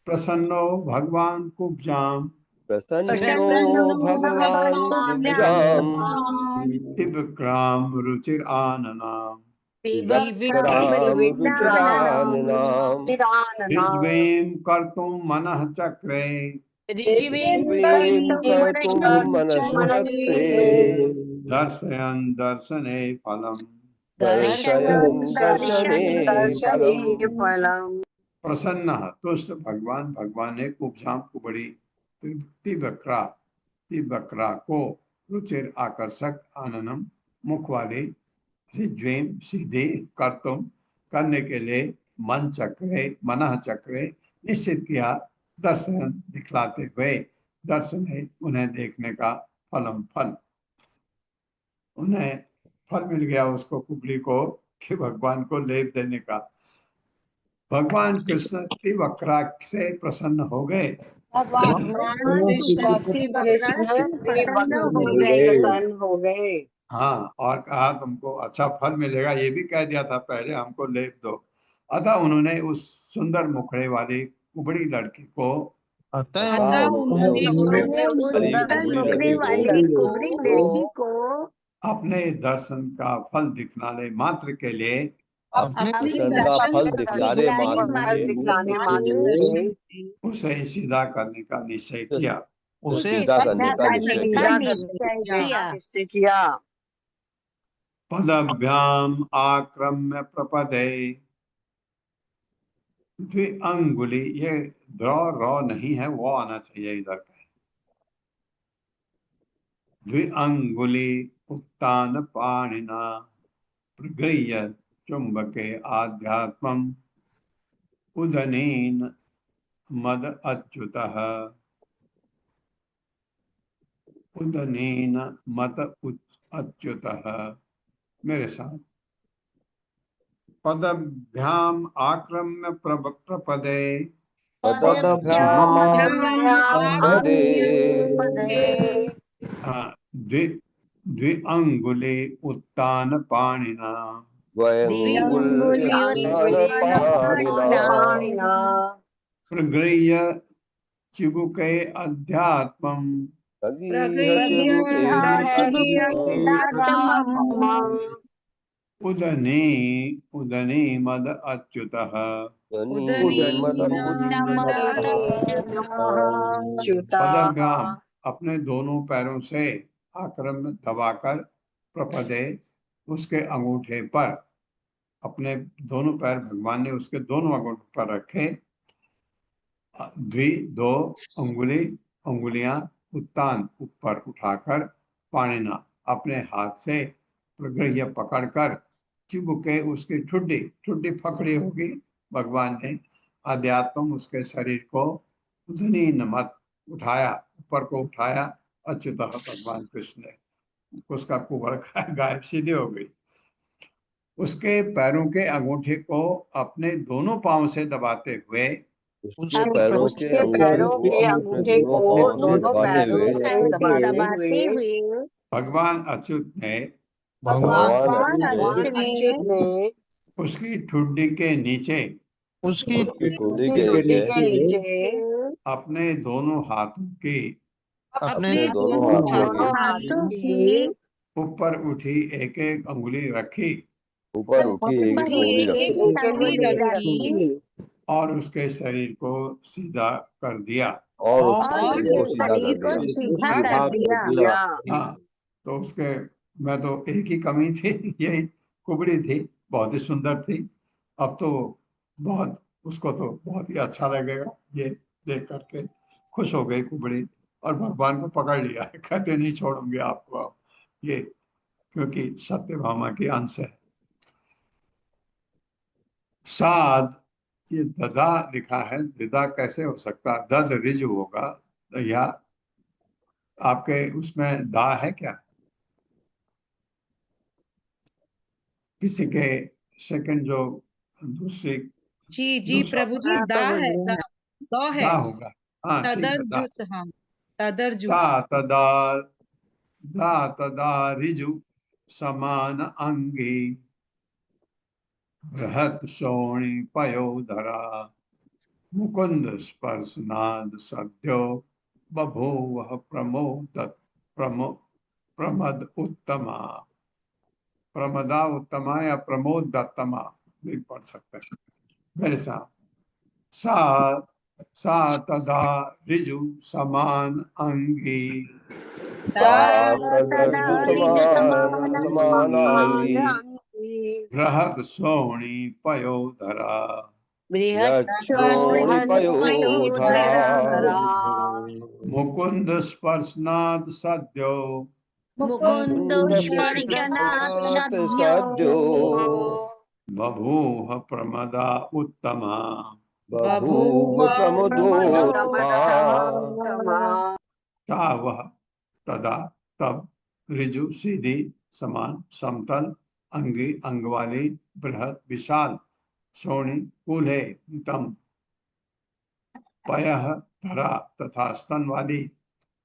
प्रसन्नो भगवान कुब्जाम प्रसन्नो भगवान कुब्जाम दिव्यक्राम रुचिर आननाम विक्राम रुचिराननाम ऋज्वेम कर्तुम मनः चक्रे ऋज्वें कर्तुं मनश्चक्रे दर्शयन दर्शने फलम। दर्शयन् दर्शने फलम्। प्रसन्न तुष्ट भगवान ने कुब्जाम कुबड़ी तीव्रक्रा को रुचिर आकर्षक आननम मुख वाले ऋज्वेम सीधे कर्तुम करने के लिए मन चक्रे निश्चित किया, दर्शन दिखलाते हुए दर्शन है उन्हें देखने का फल। उन्हें फल मिल गया उसको, कुबड़ी को, कि भगवान को लेप देने का। भगवान कृष्ण तीव्रक्रा से प्रसन्न हो गए। भगवान प्रसन्न हो गए। हाँ, और कहा तुमको अच्छा फल मिलेगा, ये भी कह दिया था पहले, हमको लेप दो। अतः उन्होंने उस सुंदर मुखड़े वाली कुबड़ी लड़की को अतः उन्होंने उस हरी कुबड़ी लड़की को अपने दर्शन का फल दिखलाने मात्र के लिए अपने दर्शन का फल दिखलाने मात्र के उसे सीधा करने का निश्चय किया। उसे सीधा करने का निश्चय किया। पदभ्याम आक्रम्य प्रपदे द्विअंगुली, ये रॉ नहीं है, वो आना चाहिए इधर का। द्विअंगुली उत्तान पाणिना प्रगृह्य चुंबके आध्यात्मम उदनेन मद अच्युतः उदनेन मत अच्युतः। मेरे साथ, पदभ्याम आक्रम्य प्रपदे पदभ्याम पदे द्विअंगुली उत्तान पाणिना प्रगृह्य चिबुके अध्यात्मम उदने मद अच्युतः। पदभ्याम, अपने दोनों पैरों से आक्रम्य दबाकर प्रपदे, उसके अंगूठे पर, अपने दोनों पैर भगवान ने उसके दोनों अंगूठे पर रखे। दो अंगुलियां उत्तान, ऊपर उठाकर, पाणिना, अपने हाथ से, प्रगृह्य पकड़कर, चिबुके, उसकी ठुड्डी पकड़ी होगी भगवान ने, अध्यात्म, उसके शरीर को, उधनी मत, उठाया, ऊपर को उठाया, अच्युत, भगवान कृष्ण ने उसका कुबड़ गायब, सीधी हो गई। उसके पैरों के अंगूठे को अपने दोनों पांव से दबाते हुए, उसके पैरों के अंगूठे को दोनों पैरों से दबाते हुए भगवान अच्युत ने उसकी ठुड्डी के नीचे अपने दोनों हाथों की ऊपर उठी एक एक अंगुली रखी और उसके शरीर को सीधा कर दिया। हाँ, तो उसके, मैं तो एक ही कमी थी, यही कुबड़ी थी, बहुत ही सुंदर थी। अब तो बहुत, उसको तो बहुत ही अच्छा लगेगा ये देख करके। खुश हो गई कुबड़ी और भगवान को पकड़ लिया, कहते नहीं छोड़ूंगे आपको, अब ये क्योंकि सत्यभामा की अंश है। साध, ये ददा लिखा है, दिदा कैसे हो सकता, दद रिजु होगा, या आपके उसमें दा है क्या? किसी के सेकंड जो दूसरी जी प्रभु जी, दा है, दो है, दा होगा। हाँ ठीक है, दा। तदर्जुस, हाँ, तदर्जु। दा तदा रिजु समान अंगी बृहत शोणी पयोधरा मुकुंद स्पर्शनाद सद्यो बभूव प्रमद उत्तमा। प्रमदा उत्तमा या प्रमोदत्तमा भी पढ़ सकते हैं मेरे साथ। सा तदा रिजु समान अंगी समानांगी बृहद शोणी पयोधरा यक्षोणी पयोधरा मुकुंद स्पर्शनाद सद्यो सद्यो बभूव प्रमदा उत्तमा। बभूव प्रमुदोत्तमा। ता वह, तदा तब, ऋजु सीधी, समान समतल, अंगी अंग वाली, बृहद विशाल, शोणी कूल्हे नितम, पयः धरा तथा स्तन वाली,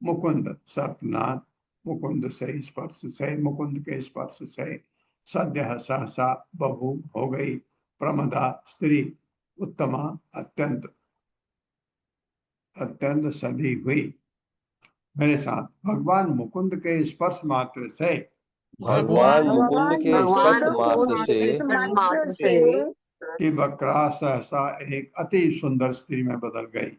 मुकुंद सर्पनाद, मुकुंद से स्पर्श से, मुकुंद के स्पर्श से, सद्य सहसा बभू हो गई, प्रमदा स्त्री, उत्तमा अत्यंत अत्यंत सदी हुई। मेरे साथ, भगवान मुकुंद के स्पर्श मात्र से, भगवान मुकुंद के स्पर्श मात्र से कि बकरा सहसा एक अति सुंदर स्त्री में बदल गई।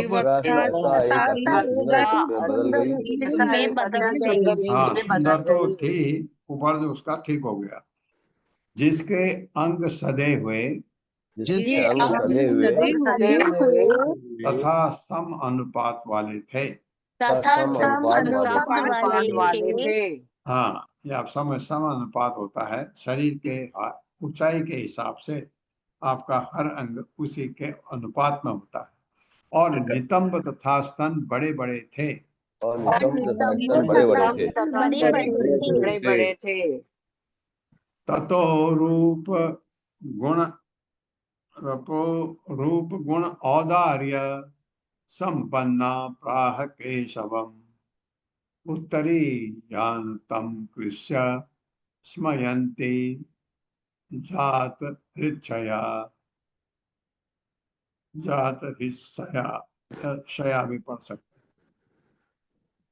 बकरा सहसा एक अति सुंदर स्त्री में बदल गई। हाँ, सुंदर तो थी, ऊपर जो उसका ठीक हो गया। जिसके अंग सदे हुए जिसके अंग सधे हुए तथा सम अनुपात वाले थे। सम अनुपात वाले थे। हाँ, ये आप सम अनुपात होता है, शरीर के ऊंचाई के हिसाब से आपका हर अंग उसी के अनुपात में होता है। और नितंब तथा स्तन बड़े बड़े थे। और नितंब तथा स्तन बड़े बड़े थे। ततो रूप गुण औदार्य संपन्ना प्राह केशवम उत्तरीयान्तं कृष्य स्मयन्ति जात हिस्सया शया भी पढ़ सकते।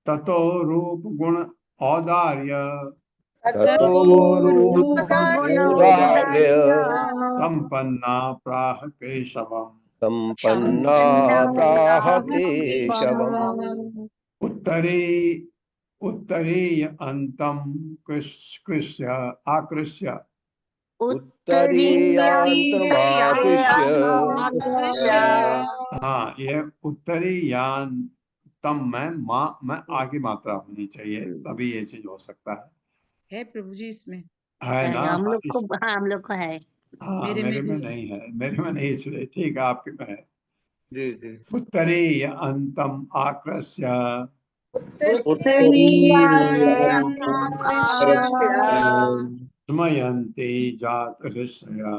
ततो रूप गुण औदार्य संपन्ना प्राह केशवम संपन्ना प्राह केशवम उत्तरीय अंतम कृष्य आकृष्य हाँ, ये उत्तरी यान तम में में आगे मात्रा होनी चाहिए, तभी ये चीज हो सकता है प्रभु जी इसमें, है ना? हम लोग को है। हाँ, मेरे में नहीं है, मेरे में नहीं, इसलिए ठीक है, आपके में है। जी। उत्तरी अंतम आकृष्य स्मयन्ति जात हृष्या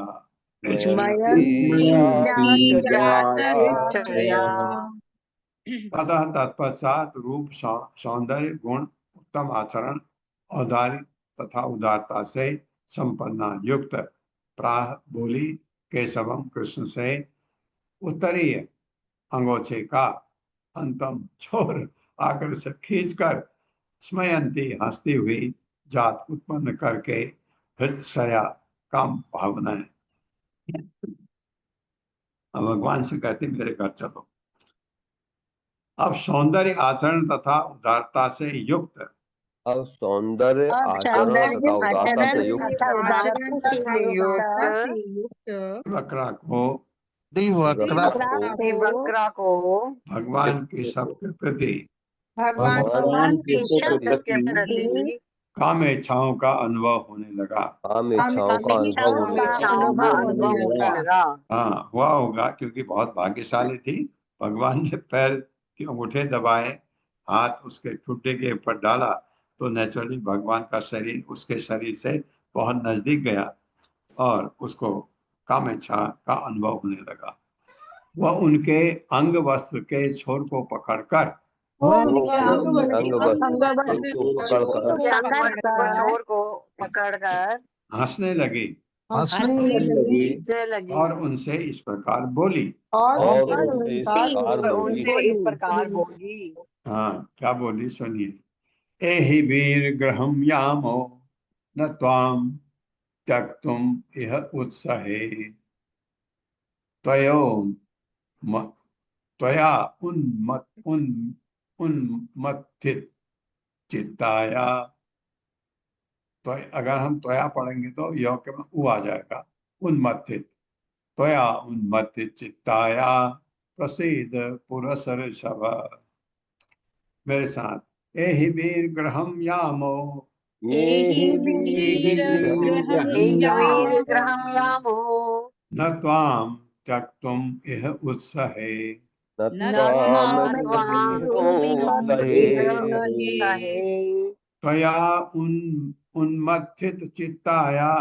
ततः तत्पश्चात रूप सौंदर्य गुण उत्तम आचरण औदार्य तथा उदारता से संपन्ना युक्त प्राह बोली केशवम कृष्ण से उत्तरीय अंगोछे का अंतम छोर आकर्षक खींचकर स्मयंती हंसती हुई जात उत्पन्न करके हृदय काम भावनाएं। भगवान से कहते मेरे घर चलो। अब सौंदर्य आचरण तथा उदारता से युक्त, अब सौंदर्य आचरण तथा उदारता से युक्त वक्रा को भगवान के सबके प्रति भगवान के प्रति काम इच्छाओं का अनुभव होने लगा। काम इच्छाओं का अनुभव होने लगा। हाँ, हुआ होगा क्योंकि बहुत भाग्यशाली थी। भगवान ने पैर के अंगूठे दबाए, हाथ उसके ठुड्डे के ऊपर डाला तो नेचुरली भगवान का शरीर उसके शरीर से बहुत नजदीक गया और उसको कामेच्छा का अनुभव होने लगा। वह उनके अंग वस्त्र के छोर को पकड़कर वो वो उनके अंग अंग वस्त्र को पकड़कर चोर को पकड़कर हंसने लगी हंसने लगी लगी और उनसे इस प्रकार बोली। और और उनसे उनसे इस बात प्रकार बोली। उनसे इस प्रकार बोली। हाँ, क्या बोली सुनिए। एहि वीर ग्रहम यामो न त्वाम त्यक्तुम इह उत्साहे त्वयो म- त्वया उन्मत्थित चित्ताया। तो अगर हम त्वया पढ़ेंगे तो यह के में उ आ जाएगा। उन्मत्थित, त्वया उन्मत्थित चित्ताया प्रसीद पुरसर सभा। मेरे साथ। एहि वीर ग्रहम यामो ये वीर ग्रहम यामो न त्वाम त्यक्तुम इह उत्साहे न त्वाम त्यक्तुं सहे। त्वया उन्मत्थित चित्ताया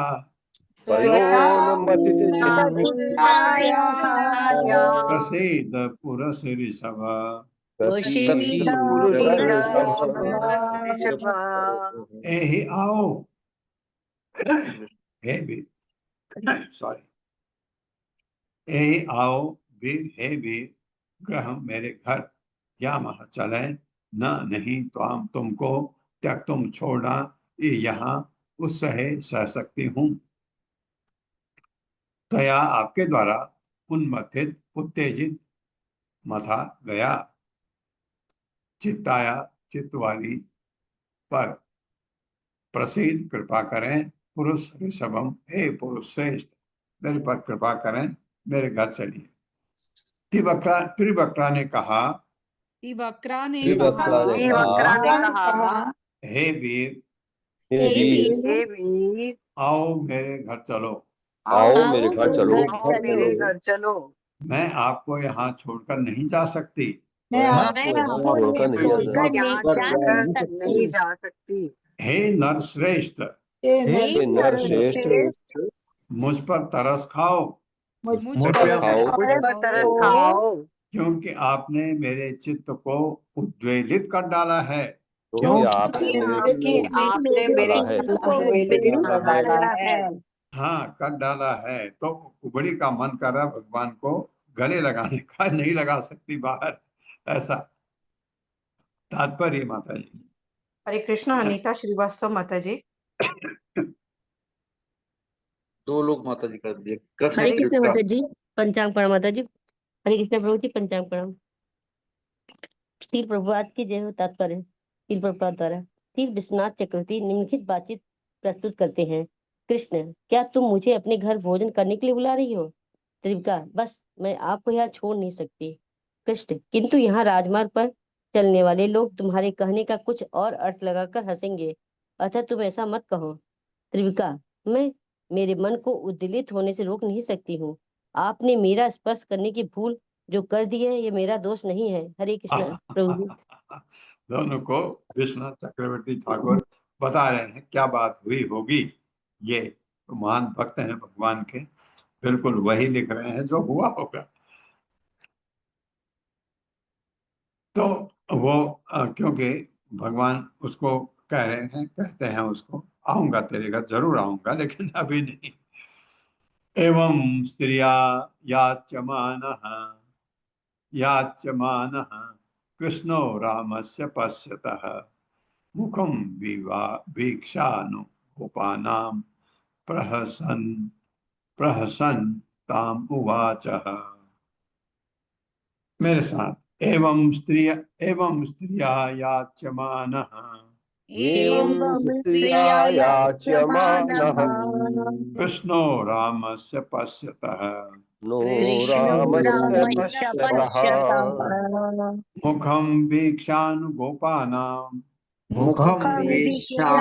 त्वयोन्मत्थित चित्ताया प्रसीद पुरसर सभा। प्रसीद पुरसर सभा। एहि आओ हे वीर, सॉरी, एहि आओ वीर, हे वीर ग्रह मेरे घर, या मह चले न नहीं तो हम तुमको त्याग तुम छोड़ना ये यहाँ उत्सहे सह सकती हूँ। तया आपके द्वारा उन्मत्थित उत्तेजित मथा गया, चित्ताया चित्त वाली पर प्रसिद्ध कृपा करें पुरुष ऋषभम, हे पुरुष श्रेष्ठ मेरे पर कृपा करें, मेरे घर चलिए। त्रिवक्रा ने कहा, त्रिवक्रा ने कहा, हे वीर, हे वीर, हे वीर आओ मेरे घर चलो। आओ मेरे घर चलो। मेरे घर चलो। मैं आपको यहाँ छोड़कर नहीं जा सकती। मैं मैं आपको आपको छोड़कर नहीं जा सकती। हे नर श्रेष्ठ, ये हे नर श्रेष्ठ, मुझ पर तरस खाओ, मुझ मुझ तरस पर खाओ, तरस खाओ क्योंकि आपने मेरे चित्त को उद्वेलित कर डाला है। क्योंकि आपने आपने मेरे चित्त को उद्वेलित कर डाला है। हाँ, कर डाला है तो कुबड़ी का मन कर रहा भगवान को गले लगाने का, नहीं लगा सकती बाहर, ऐसा तात्पर्य माता जी। हरे कृष्णा। अनीता श्रीवास्तव माता जी। दो लोग माता जी कर दिए। हरे कृष्ण माता जी। पंचांग प्रणाम माता जी। हरे कृष्ण प्रभु जी। पंचांग प्रणाम। श्री प्रभुपाद की जय हो। तात्पर्य श्री प्रभुपाद द्वारा श्री विश्वनाथ चक्रवर्ती निम्नलिखित बातचीत प्रस्तुत करते हैं। कृष्ण, क्या तुम मुझे अपने घर भोजन करने के लिए बुला रही हो? त्रिविका, बस मैं आपको यहाँ छोड़ नहीं सकती। कृष्ण, किंतु यहाँ राजमार्ग पर चलने वाले लोग तुम्हारे कहने का कुछ और अर्थ लगाकर हंसेंगे, अतः तुम ऐसा मत कहो। त्रिविका, मैं मेरे मन को उद्वेलित होने से रोक नहीं सकती हूँ। आपने मेरा स्पर्श करने की भूल जो कर दी है, ये मेरा दोष नहीं है। हरे कृष्ण प्रभु जी। दोनों को विश्वनाथ चक्रवर्ती ठाकुर बता रहे हैं क्या बात हुई होगी। ये तो महान भक्त हैं भगवान के, बिल्कुल वही लिख रहे हैं जो हुआ होगा। तो वो क्योंकि भगवान उसको कह रहे हैं, कहते हैं उसको, आऊंगा तेरे घर, जरूर आऊंगा लेकिन अभी नहीं। एवं स्त्रिया याच्यमानः कृष्णो रामस्य पश्यतः मुखं वीक्षानुरूपाणां प्रहसन् ताम् उवाचः। मेरे साथ। एवं स्त्रिया याच्यमानः कृष्णो रामस्य पश्यतः नो रामस्य पश्यतः मुखं वीक्षानुगोपानां मुखम वीक्षानुरूपाणाम्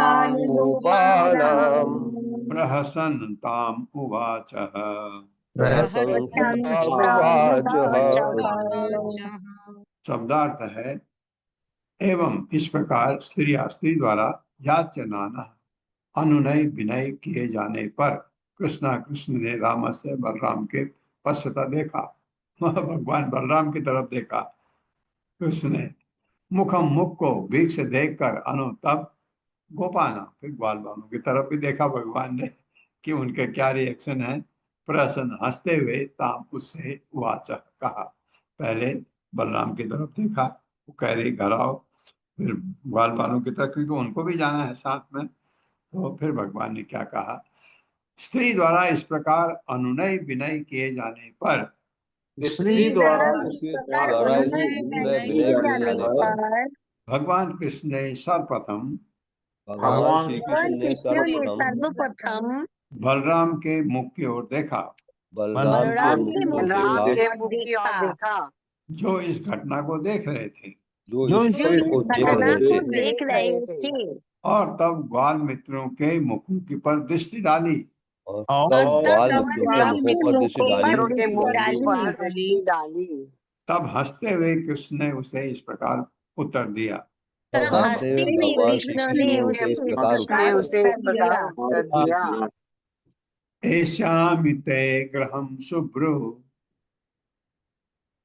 प्रहसन्ताम् उवाच प्रहसन्तामुवाचः। शब्दार्थ है एवं इस प्रकार स्त्री द्वारा याचनाना अनुनय विनय किए जाने पर कृष्ण ने राम से बलराम के पश्चात देखा। भगवान बलराम की तरफ देखा। कृष्ण ने मुख को बीच से देखकर अनु तब गोपाना फिर ग्वाल बालों की तरफ भी देखा भगवान ने कि उनके क्या रिएक्शन है। प्रसन्न हंसते हुए ताम उससे वाचा कहा। पहले बलराम की तरफ देखा, वो कह रही घर आओ, फिर ग्वाल बालों की तरफ क्योंकि उनको भी जाना है साथ में। तो फिर भगवान ने क्या कहा, स्त्री द्वारा इस प्रकार अनुनय विनय किए जाने पर स्त्री द्वारा विनय किए जाने पर भगवान कृष्ण ने सर्वप्रथम भगवान श्री कृष्ण ने सर्वप्रथम बलराम के मुख की ओर देखा। बलराम के मुख की ओर देखा, जो इस घटना को देख रहे थे, जो इस को देख रहे थे। और तब ग्वाल मित्रों के मुखों की पर दृष्टि डाली। और तब ग्वाल मित्रों के मुखों पर दृष्टि डाली। तब हंसते हुए कृष्ण ने उसे इस प्रकार उत्तर दिया। तब हंसते हुए भगवान श्री कृष्ण ने उसे इस प्रकार उत्तर दिया। ऐशामिते ग्रहं शुभ्रो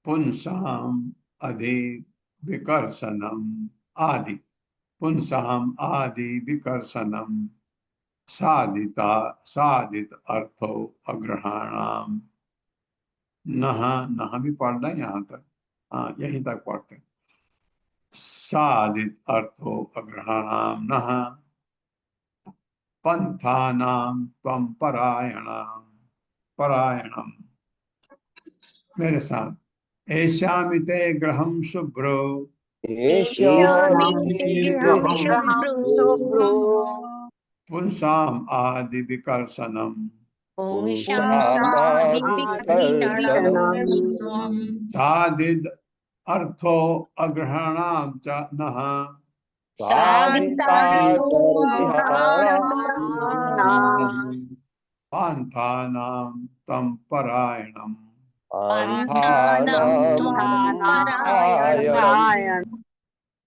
पुंसाम अधि विकर्षणम आदि पुंसाम आदि विकर्षणम साधित अर्थो अग्रहणाम। नह नह भी पढ़ना यहाँ तक, हाँ यहीं तक पढ़ते। साधित अर्थो अग्रहणाम नह पंथानाम त्वं परायणम। मेरे साथ, ऐशामिते ग्रहं शुभ्रो पुंसाम आदि विकर्षणम साधित अर्थो अग्रहणाम च नः पान्थानां तं परायणम।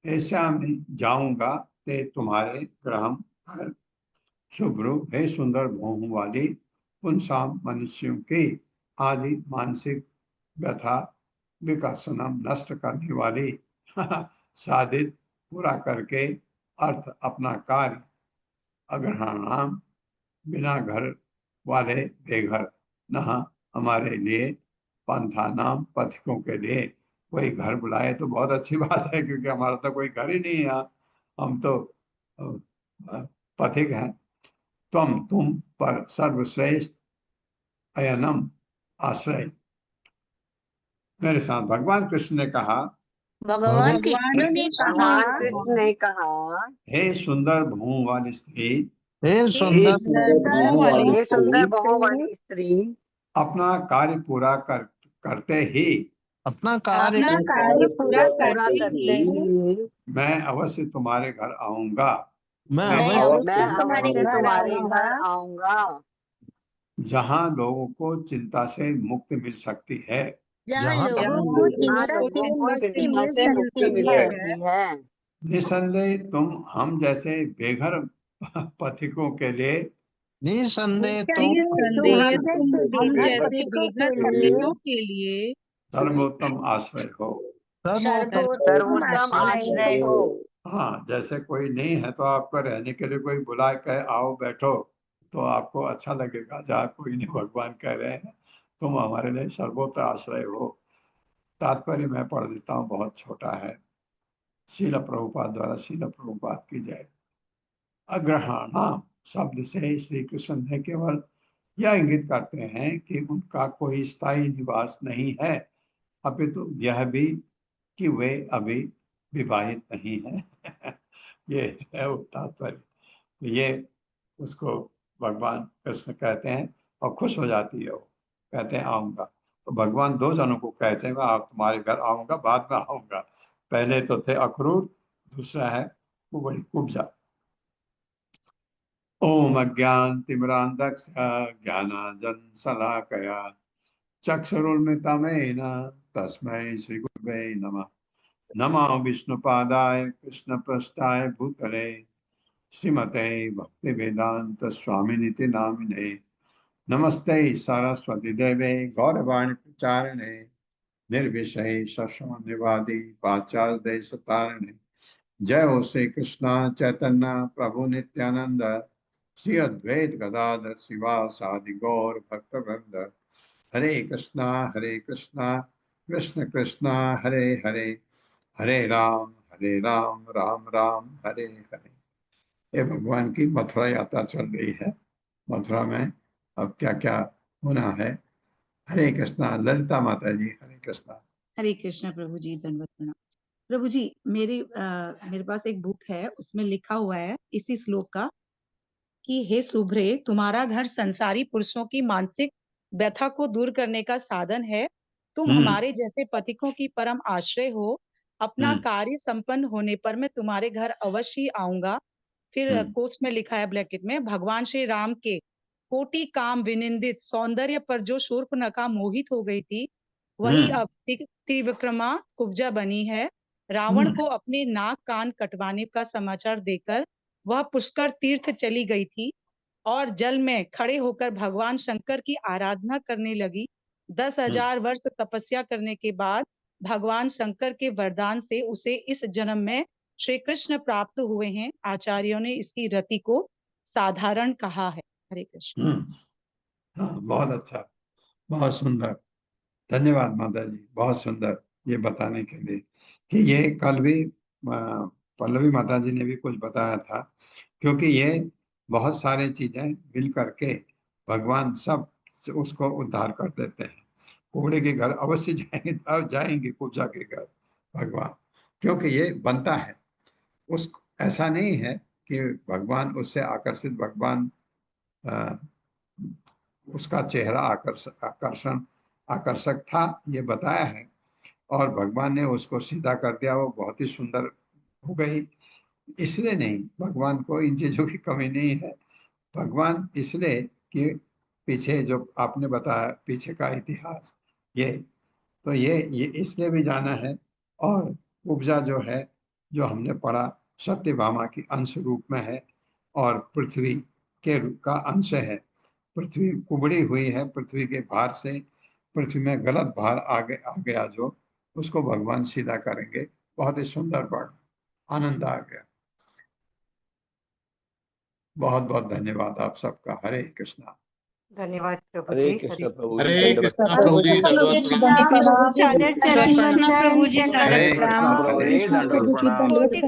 ऐसा मैं जाऊंगा ते तुम्हारे ग्रहम घर शुभ्र है सुंदर भौहों वाली पुंसाम मनुष्यों की आदि मानसिक व्यथा विकर्षणम नष्ट करने वाली साधित पूरा करके अर्थ अपना कार्य अग्रहणाम बिना घर वाले बेघर न हमारे लिए पंथा नाम पथिकों के लिए कोई घर बुलाए तो बहुत अच्छी बात है क्योंकि हमारा तो कोई घर ही नहीं है यहाँ, हम तो पथिक हैं। तुम पर सर्वश्रेष्ठ अयनम आश्रय। मेरे साथ भगवान कृष्ण ने कहा, भगवान कृष्ण ने कहा, हे सुंदर भूम वाली स्त्री, हे सुंदर भौहों वाली स्त्री, अपना कार्य पूरा करते ही अपना कार्य पूरा करते ही मैं अवश्य तुम्हारे घर आऊंगा। मैं तुम्हारे घर आऊंगा, जहाँ लोगों को चिंता से मुक्ति मिल सकती है। जहाँ लोगों को चिंता से मुक्ति मिल सकती है। निसंदेह तुम हम जैसे बेघर पथिकों के लिए निसंदेह सर्वोत्तम आश्रय हो। सर्वोत्तम आश्रय हो। हाँ, जैसे कोई नहीं है तो आपको रहने के लिए कोई बुला के आओ बैठो तो आपको अच्छा लगेगा। जहाँ कोई नहीं, भगवान कह रहे हैं तुम हमारे लिए सर्वोत्तम आश्रय हो। तात्पर्य मैं पढ़ देता हूँ, बहुत छोटा है। शील प्रभुपाद द्वारा शील प्रभुपाद की जय। अग्रहणाम शब्द से श्री कृष्ण ने केवल यह इंगित करते हैं कि उनका कोई स्थायी निवास नहीं है, अपितु यह भी कि वे अभी विवाहित नहीं है। ये है वो तात्पर्य। ये उसको भगवान कृष्ण कहते हैं और खुश हो जाती है। वो कहते हैं आऊंगा। तो भगवान दो जनों को कहते हैं मैं तुम्हारे घर आऊंगा, बाद में आऊंगा। पहले तो थे अक्रूर, दूसरा है कुबड़ी कुब्जा। ओम अज्ञानतिमिरान्धस्य ज्ञानाञ्जनशलाकया चक्षुरुन्मिलितं तस्मै श्रीगुरवे नमः। नमो विष्णुपादाय कृष्णपृष्ठाय भूतले श्रीमते भक्तिवेदांत स्वामिनिति नामिने। नमस्ते सरस्वती देवे गौरवाणी प्रचारिणे निर्विशेष शून्यवादी पाश्चात्य देशतारिणे। जय हो श्री कृष्ण चैतन्य प्रभु नित्यानंद श्री अद्वैत गदाधर शिवासादि गौर भक्तवृंद। हरे कृष्णा कृष्ण कृष्णा हरे हरे, हरे राम राम राम हरे हरे। ये भगवान की मथुरा यात्रा चल रही है। मथुरा में अब क्या क्या होना है। हरे कृष्णा। ललिता माता जी हरे कृष्णा। हरे कृष्णा प्रभु जी, दंडवत प्रणाम। प्रभु जी, मेरे पास एक बुक है, उसमें लिखा हुआ है इसी श्लोक का कि हे शुभ्रे, तुम्हारा घर संसारी पुरुषों की मानसिक व्यथा को दूर करने का साधन है। तुम हमारे जैसे पथिकों की परम आश्रय हो। अपना कार्य संपन्न होने पर मैं तुम्हारे घर अवश्य ही आऊंगा। फिर कोट्स में लिखा है ब्रैकेट में, भगवान श्री राम के कोटि काम विनिंदित सौंदर्य पर जो शूर्पणखा मोहित हो गई थी, वही अब त्रिविक्रमा कुब्जा बनी है। रावण को अपने नाक कान कटवाने का समाचार देकर वह पुष्कर तीर्थ चली गई थी और जल में खड़े होकर भगवान शंकर की आराधना करने लगी। 10,000 वर्ष तपस्या करने के बाद भगवान शंकर के वरदान से उसे इस जन्म में श्री कृष्ण प्राप्त हुए हैं। आचार्यों ने इसकी रति को साधारण कहा है। हरे कृष्ण। हाँ, बहुत अच्छा, बहुत सुंदर। धन्यवाद माता जी, बहुत सुंदर ये बताने के लिए कि ये कल भी पल्लवी माता जी ने भी कुछ बताया था, क्योंकि ये बहुत सारे चीजें मिल करके भगवान सब से उसको उद्धार कर देते हैं। कुबड़े के घर अवश्य जाएंगे, अब जाएंगे कुब्जा के घर भगवान, क्योंकि ये बनता है। उस ऐसा नहीं है कि भगवान उससे आकर्षित, भगवान उसका चेहरा आकर्षक था, ये बताया है, और भगवान ने उसको सीधा कर दिया, वो बहुत ही सुंदर हो गई। इसलिए नहीं, भगवान को इन चीजों की कमी नहीं है। भगवान इसलिए कि पीछे जो आपने बताया पीछे का इतिहास, ये इसलिए भी जाना है। और उपजा जो है, जो हमने पढ़ा, सत्यभामा की अंश रूप में है और पृथ्वी के का अंश है। पृथ्वी कुबड़ी हुई है पृथ्वी के भार से, पृथ्वी में गलत भार आ गया जो, उसको भगवान सीधा करेंगे। बहुत ही सुंदर पढ़, आनंद आ गया। बहुत बहुत धन्यवाद आप सबका। हरे कृष्णा। धन्यवाद प्रभु हरे जी। कृष्ण प्रभु जी, हरे दंडवत कृष्णा प्रणाम। प्रभु जी, दंडवत प्रणाम। सादर चरण कृष्ण प्रभु जी हरे सादर कृष्णा, प्रणाम। हरे प्रभु जी, दंडवत प्रणाम। कोटि